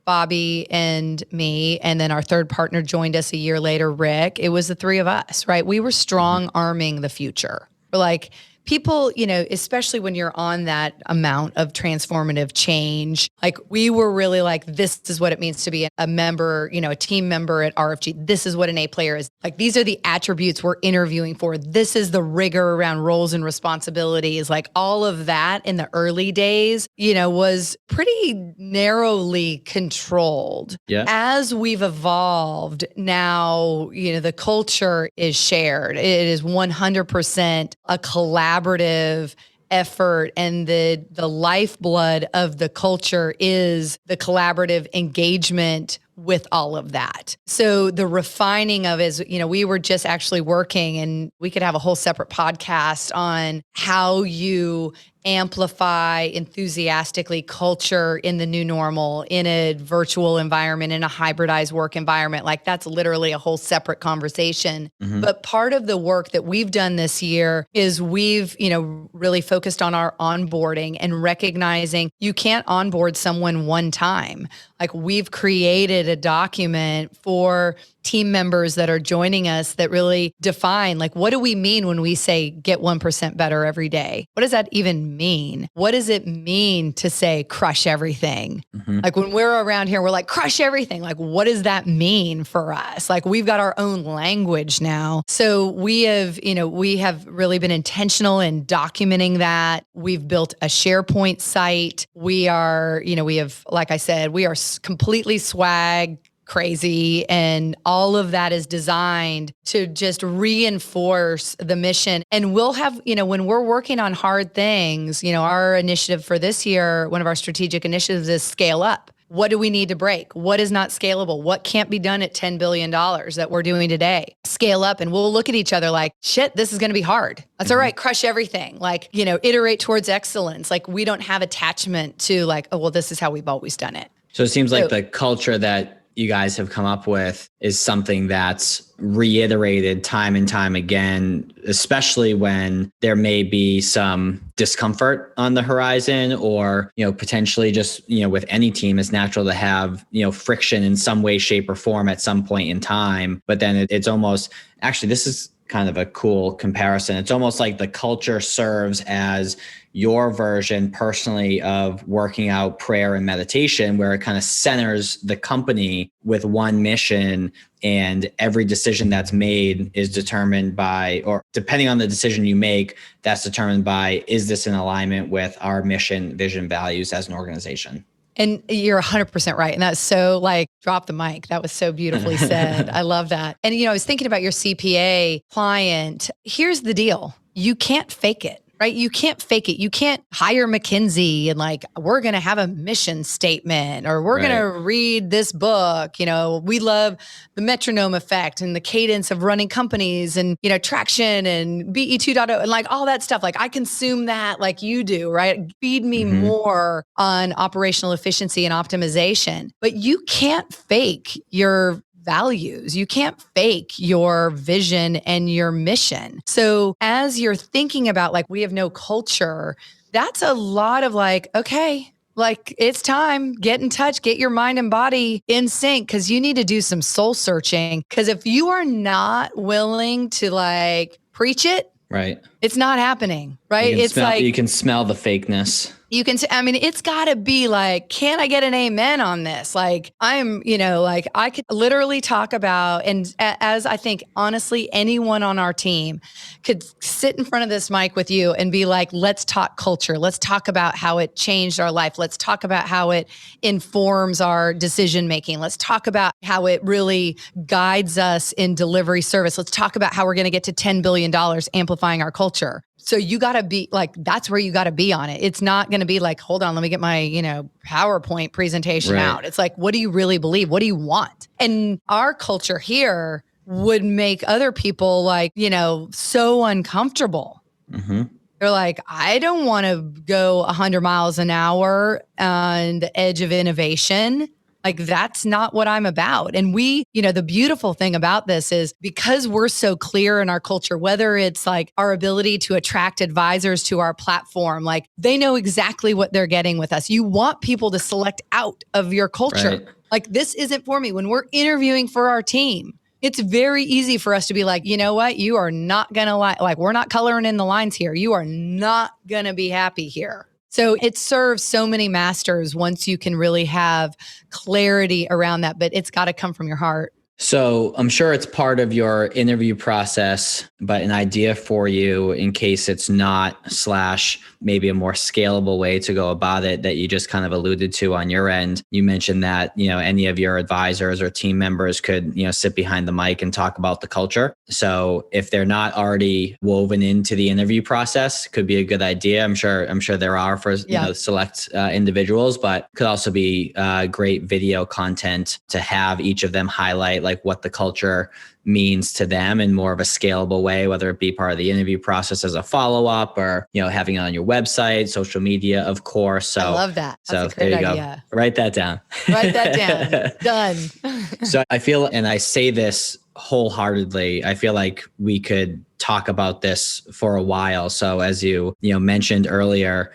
Bobby and me, and then our third partner joined us a year later, Rick. It was the three of us, right? We were strong arming the future. We're like, people, especially when you're on that amount of transformative change, like we were really like, this is what it means to be a member, a team member at RFG. This is what an A player is. Like, these are the attributes we're interviewing for. This is the rigor around roles and responsibilities. Like all of that in the early days, was pretty narrowly controlled. Yeah. As we've evolved now, the culture is shared. It is 100% a collaborative effort, and the lifeblood of the culture is the collaborative engagement with all of that. So the refining of is, we were just actually working, and we could have a whole separate podcast on how you amplify enthusiastically culture in the new normal, in a virtual environment, in a hybridized work environment. Like that's literally a whole separate conversation. Mm-hmm. But part of the work that we've done this year is we've, really focused on our onboarding and recognizing you can't onboard someone one time. Like we've created a document for team members that are joining us that really define, like, what do we mean when we say get 1% better every day? What does that even mean? What does it mean to say crush everything? Mm-hmm. Like when we're around here, we're like, crush everything. Like, what does that mean for us? Like we've got our own language now. So we have really been intentional in documenting that. We've built a SharePoint site. We are, like I said, we are completely swag crazy. And all of that is designed to just reinforce the mission. And we'll have, when we're working on hard things, our initiative for this year, one of our strategic initiatives is scale up. What do we need to break? What is not scalable? What can't be done at $10 billion that we're doing today? Scale up, and we'll look at each other like, shit, this is going to be hard. That's all right. Crush everything. Like, iterate towards excellence. Like we don't have attachment to like, oh, well, this is how we've always done it. So it seems like the culture that you guys have come up with is something that's reiterated time and time again, especially when there may be some discomfort on the horizon, or, potentially just, with any team, it's natural to have, friction in some way, shape, or form at some point in time. But then it's almost, actually, this is kind of a cool comparison. It's almost like the culture serves as your version personally of working out prayer and meditation, where it kind of centers the company with one mission, and every decision that's made is determined by, or depending on the decision you make, that's determined by, is this in alignment with our mission, vision, values as an organization? And you're 100% right. And that's so like, drop the mic. That was so beautifully said. I love that. And, I was thinking about your CPA client. Here's the deal. You can't fake it. Right? You can't fake it. You can't hire McKinsey and like, we're going to have a mission statement, or we're going to read this book. We love the metronome effect and the cadence of running companies and, traction and BE 2.0 and like all that stuff. Like I consume that like you do, right? Feed me more on operational efficiency and optimization, but you can't fake your values. You can't fake your vision and your mission. So as you're thinking about like, we have no culture, that's a lot of like, okay, like it's time, get in touch, get your mind and body in sync, because you need to do some soul searching. Because if you are not willing to like preach it, right, it's not happening, right? You can smell the fakeness. You can say, I mean, it's got to be like, can I get an amen on this? Like, I could literally talk about, and as I think, honestly, anyone on our team could sit in front of this mic with you and be like, let's talk culture. Let's talk about how it changed our life. Let's talk about how it informs our decision making. Let's talk about how it really guides us in delivery service. Let's talk about how we're going to get to $10 billion amplifying our culture. So you got to be like, that's where you got to be on it. It's not going to be like, hold on, let me get my, PowerPoint presentation out. It's like, what do you really believe? What do you want? And our culture here would make other people like, so uncomfortable. Mm-hmm. They're like, I don't want to go 100 miles an hour on the edge of innovation. Like, that's not what I'm about. And the beautiful thing about this is because we're so clear in our culture, whether it's like our ability to attract advisors to our platform, like they know exactly what they're getting with us. You want people to select out of your culture. Right. Like, this isn't for me. When we're interviewing for our team, it's very easy for us to be like, you know what? You are not going to like, we're not coloring in the lines here. You are not going to be happy here. So it serves so many masters once you can really have clarity around that, but it's got to come from your heart. So I'm sure it's part of your interview process, but an idea for you in case it's not / maybe a more scalable way to go about it that you just kind of alluded to on your end. You mentioned that, any of your advisors or team members could, sit behind the mic and talk about the culture. So if they're not already woven into the interview process, could be a good idea. I'm sure there are for select individuals, but could also be great video content to have each of them highlight like what the culture means to them in more of a scalable way, whether it be part of the interview process as a follow-up or, having it on your website, social media, of course. So I love that. That's so a great there you idea. go. Write that down. Write that down. Done. So I feel, and I say this wholeheartedly, I feel like we could talk about this for a while. So as you mentioned earlier,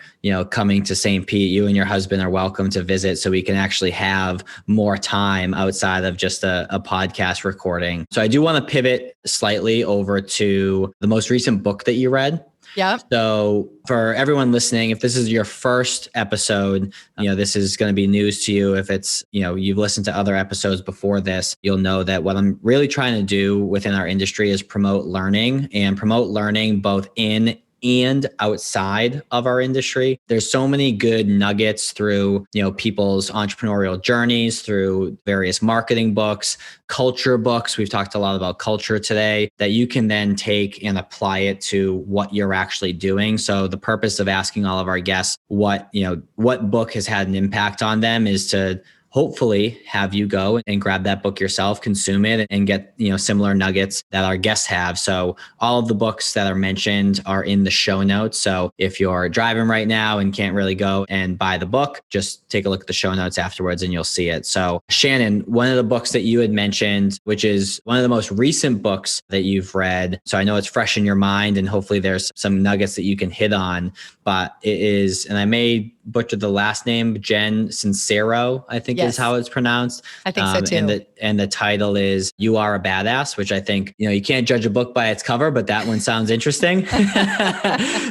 coming to St. Pete, you and your husband are welcome to visit so we can actually have more time outside of just a podcast recording. So I do want to pivot slightly over to the most recent book that you read. Yeah. So for everyone listening, if this is your first episode, this is going to be news to you. If it's, you've listened to other episodes before this, you'll know that what I'm really trying to do within our industry is promote learning both in and outside of our industry. There's so many good nuggets through, people's entrepreneurial journeys, through various marketing books, culture books. We've talked a lot about culture today that you can then take and apply it to what you're actually doing. So the purpose of asking all of our guests what book has had an impact on them is to hopefully have you go and grab that book yourself, consume it, and get, similar nuggets that our guests have. So all of the books that are mentioned are in the show notes. So if you're driving right now and can't really go and buy the book, just take a look at the show notes afterwards and you'll see it. So Shannon, one of the books that you had mentioned, which is one of the most recent books that you've read. So I know it's fresh in your mind and hopefully there's some nuggets that you can hit on, but it is, and I may butcher the last name, Jen Sincero, I think is how it's pronounced. I think so too. And the title is You Are a Badass, which I think, you can't judge a book by its cover, but that one sounds interesting.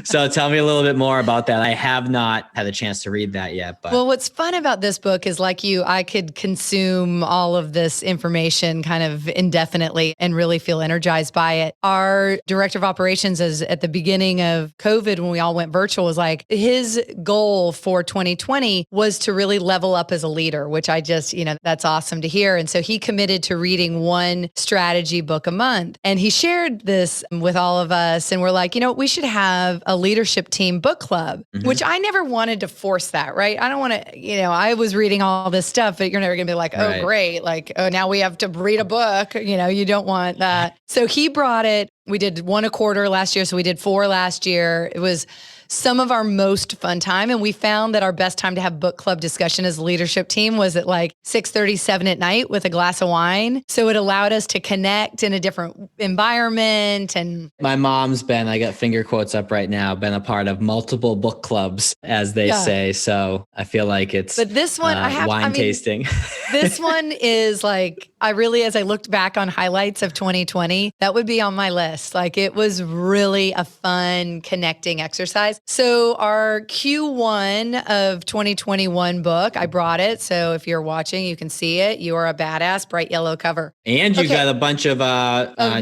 So tell me a little bit more about that. I have not had a chance to read that yet. But well, what's fun about this book is like I could consume all of this information kind of indefinitely and really feel energized by it. Our director of operations is at the beginning of COVID when we all went virtual was like his goal for 2020 was to really level up as a leader, which I just, that's awesome to hear. And so he committed to reading one strategy book a month. And he shared this with all of us. And we're like, we should have a leadership team book club, which I never wanted to force that, right? I don't want to, I was reading all this stuff, but you're never going to be like, oh, great. Like, oh, now we have to read a book. You don't want that. So he brought it. We did one a quarter last year. So we did 4 last year. It was some of our most fun time. And we found that our best time to have book club discussion as a leadership team was at like 6:37 at night with a glass of wine. So it allowed us to connect in a different environment. And my mom's been, I got finger quotes up right now, been a part of multiple book clubs, as they say. So I feel like it's but this one, tasting. This one is like, as I looked back on highlights of 2020, that would be on my list. Like it was really a fun connecting exercise. guys. So our Q1 of 2021 book, I brought it. So if you're watching, you can see it. You Are a Badass, bright yellow cover. And you got a bunch of,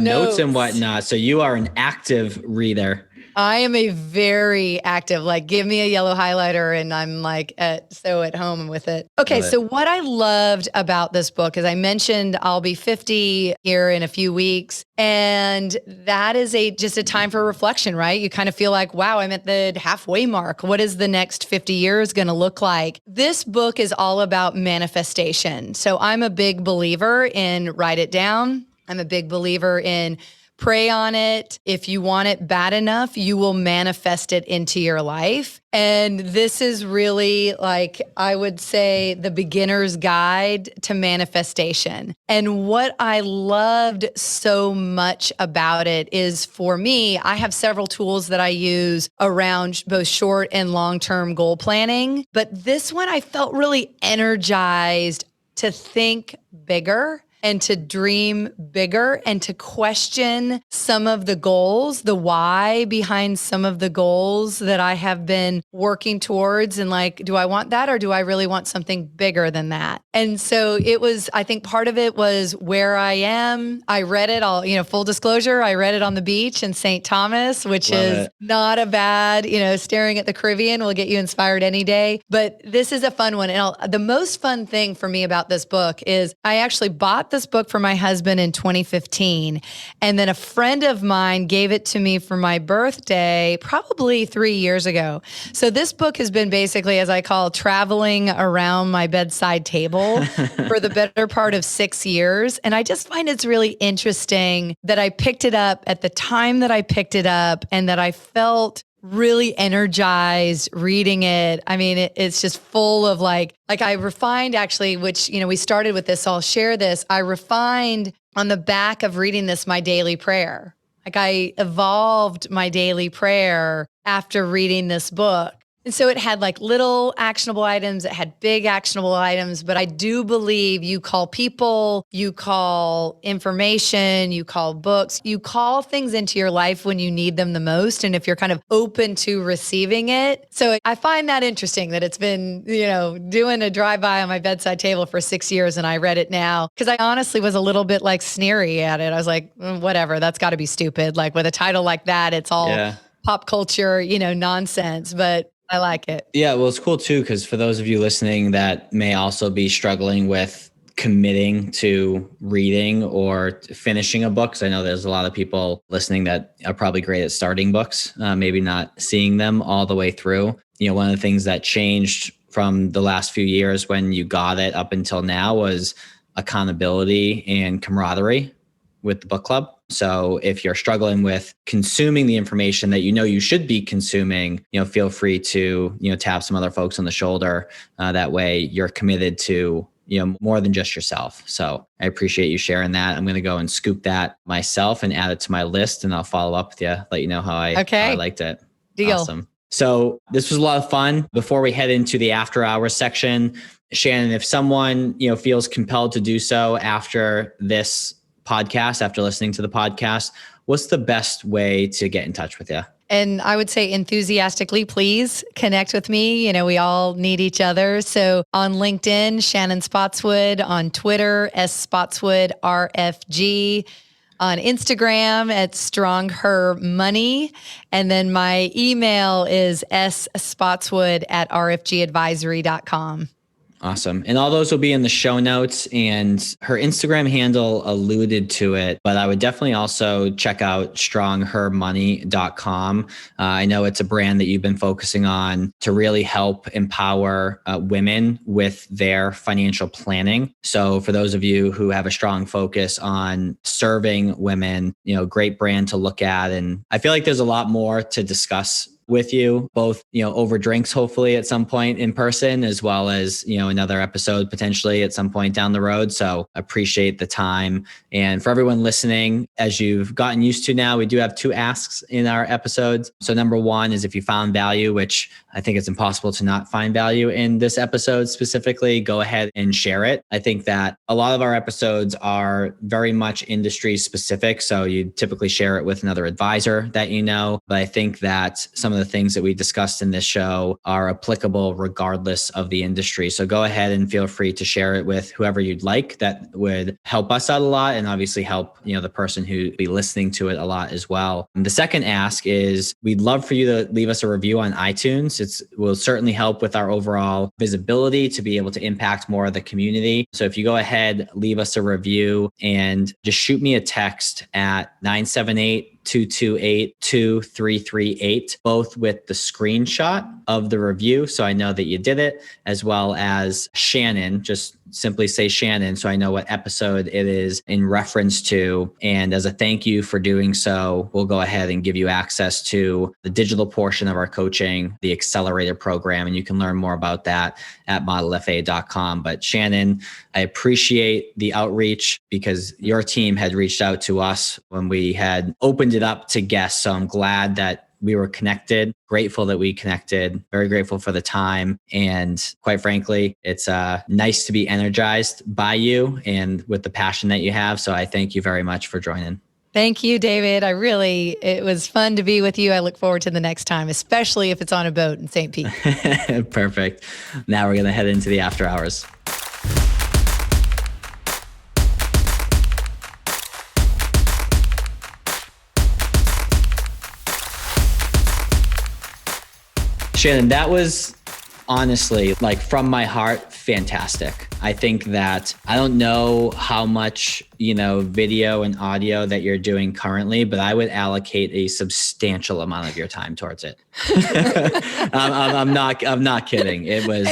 notes and whatnot. So you are an active reader. I am a very active, like give me a yellow highlighter and I'm like at home with it. Okay. So what I loved about this book, as I mentioned, I'll be 50 here in a few weeks. And that is just a time for reflection, right? You kind of feel like, wow, I'm at the halfway mark. What is the next 50 years going to look like? This book is all about manifestation. So I'm a big believer in write it down. I'm a big believer in pray on it. If you want it bad enough, you will manifest it into your life. And this is really, like, I would say, the beginner's guide to manifestation. And what I loved so much about it is, for me, I have several tools that I use around both short and long-term goal planning. But this one, I felt really energized to think bigger and to dream bigger and to question some of the goals, the why behind some of the goals that I have been working towards. And like, do I want that or do I really want something bigger than that? And so it was, I think part of it was where I am. I read it all, full disclosure, I read it on the beach in St. Thomas, which is not a bad, staring at the Caribbean will get you inspired any day. But this is a fun one. And the most fun thing for me about this book is I actually bought this book for my husband in 2015. And then a friend of mine gave it to me for my birthday, probably 3 years ago. So this book has been basically, as I call, traveling around my bedside table for the better part of 6 years. And I just find it's really interesting that I picked it up at the time that I picked it up and that I felt really energized reading it. I mean, it's just full of like I refined actually, which, we started with this, so I'll share this. I refined on the back of reading this, my daily prayer. Like I evolved my daily prayer after reading this book. And so it had like little actionable items, it had big actionable items, but I do believe you call people, you call information, you call books, you call things into your life when you need them the most. And if you're kind of open to receiving it. So I find that interesting that it's been, doing a drive-by on my bedside table for 6 years and I read it now because I honestly was a little bit like sneery at it. I was like, whatever, that's got to be stupid. Like with a title like that, it's all pop culture, nonsense, but I like it. Yeah, well, it's cool too, because for those of you listening that may also be struggling with committing to reading or finishing a book, because I know there's a lot of people listening that are probably great at starting books, maybe not seeing them all the way through. One of the things that changed from the last few years when you got it up until now was accountability and camaraderie with the book club. So if you're struggling with consuming the information that you should be consuming, feel free to, tap some other folks on the shoulder. That way you're committed to, more than just yourself. So I appreciate you sharing that. I'm going to go and scoop that myself and add it to my list, and I'll follow up with you, let you know how I liked it. Deal. Awesome. So this was a lot of fun. Before we head into the after hours section, Shannon, if someone, feels compelled to do so after this podcast, after listening to the podcast, what's the best way to get in touch with you? And I would say enthusiastically, please connect with me. We all need each other. So on LinkedIn, Shannon Spotswood, on Twitter, S Spotswood RFG, on Instagram at Strong Her Money. And then my email is sspotswood@rfgadvisory.com. Awesome. And all those will be in the show notes, and her Instagram handle alluded to it, but I would definitely also check out stronghermoney.com. I know it's a brand that you've been focusing on to really help empower women with their financial planning. So for those of you who have a strong focus on serving women, great brand to look at. And I feel like there's a lot more to discuss with you, both, over drinks, hopefully at some point in person, as well as, another episode potentially at some point down the road. So appreciate the time. And for everyone listening, as you've gotten used to now, we do have 2 asks in our episodes. So number 1 is if you found value, which I think it's impossible to not find value in this episode specifically, go ahead and share it. I think that a lot of our episodes are very much industry specific. So you typically share it with another advisor that but I think that some some of the things that we discussed in this show are applicable regardless of the industry. So go ahead and feel free to share it with whoever you'd like. That would help us out a lot and obviously help, the person who'd be listening to it a lot as well. And the second ask is we'd love for you to leave us a review on iTunes. It will certainly help with our overall visibility to be able to impact more of the community. So if you go ahead, leave us a review and just shoot me a text at 978-228-2338, both with the screenshot of the review so I know that you did it, as well as Shannon. Just simply say Shannon so I know what episode it is in reference to. And as a thank you for doing so, we'll go ahead and give you access to the digital portion of our coaching, the accelerator program, and you can learn more about that at modelfa.com. But Shannon, I appreciate the outreach because your team had reached out to us when we had opened it up to guests. So I'm glad that we were connected, grateful that we connected, very grateful for the time. And quite frankly, it's nice to be energized by you and with the passion that you have. So I thank you very much for joining. Thank you, David. It was fun to be with you. I look forward to the next time, especially if it's on a boat in St. Pete. Perfect. Now we're going to head into the after hours. Shannon, that was honestly, from my heart, fantastic. I think that I don't know how much, video and audio that you're doing currently, but I would allocate a substantial amount of your time towards it. I'm not kidding. It was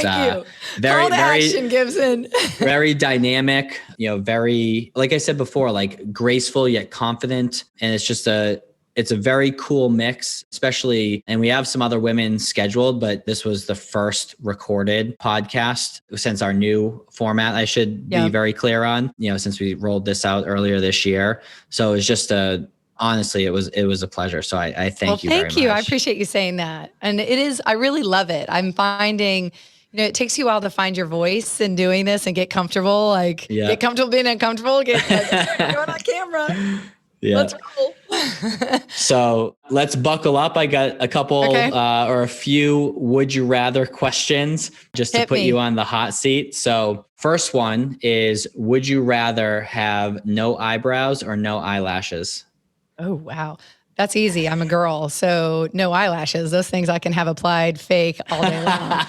very, action, Gibson. very dynamic, very, like I said before, graceful yet confident. And it's a very cool mix, especially, and we have some other women scheduled, but this was the first recorded podcast since our new format, I should be very clear on, since we rolled this out earlier this year. So it was just honestly, it was a pleasure. So I thank you very much. Thank you. I appreciate you saying that. And I really love it. I'm finding, it takes you a while to find your voice in doing this and get comfortable, get comfortable being uncomfortable, get going on camera. Yeah. Let's roll. So let's buckle up. I got a couple or a few would you rather questions just to put you on the hot seat. So first one is, would you rather have no eyebrows or no eyelashes? Oh, wow. That's easy. I'm a girl. So no eyelashes. Those things I can have applied fake all day long.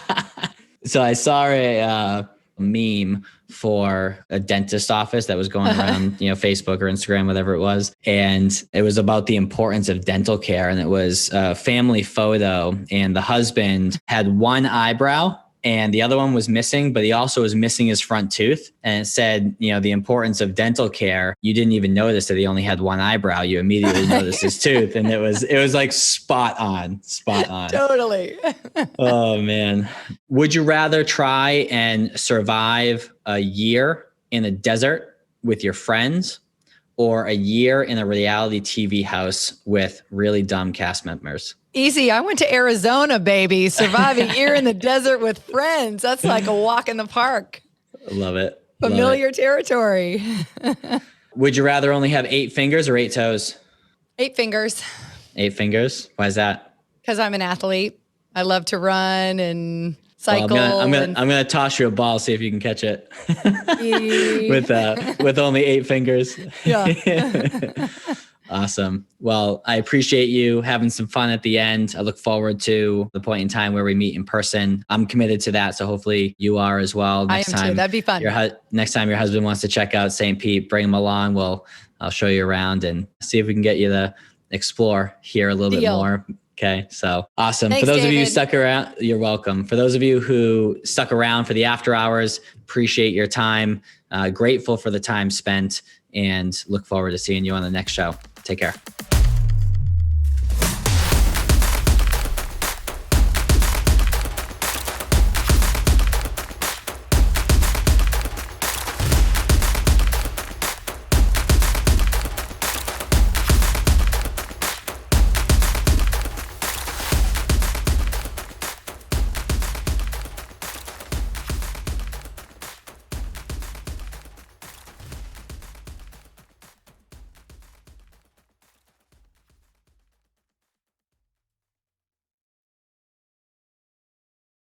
So I saw a meme for a dentist office that was going around, Facebook or Instagram, whatever it was. And it was about the importance of dental care. And it was a family photo and the husband had one eyebrow and the other one was missing, but he also was missing his front tooth. And it said, the importance of dental care. You didn't even notice that he only had one eyebrow. You immediately noticed his tooth. And it was spot on. Totally. Oh man. Would you rather try and survive a year in a desert with your friends or a year in a reality TV house with really dumb cast members? Easy. I went to Arizona, baby. Survive a year in the desert with friends. That's like a walk in the park. Love it. Familiar territory. Would you rather only have 8 fingers or 8 toes? 8 fingers. 8 fingers? Why is that? Because I'm an athlete. I love to run and cycle. Well, I'm gonna toss you a ball, see if you can catch it with only 8 fingers. Yeah. Awesome. Well, I appreciate you having some fun at the end. I look forward to the point in time where we meet in person. I'm committed to that. So hopefully you are as well. I am too. That'd be fun. Next time your husband wants to check out St. Pete, bring him along. I'll show you around and see if we can get you to explore here a little bit more. Okay. So awesome. Thanks, for those of you who David. stuck around, you're welcome. For those of you who stuck around for the after hours, appreciate your time. Grateful for the time spent and look forward to seeing you on the next show. Take care.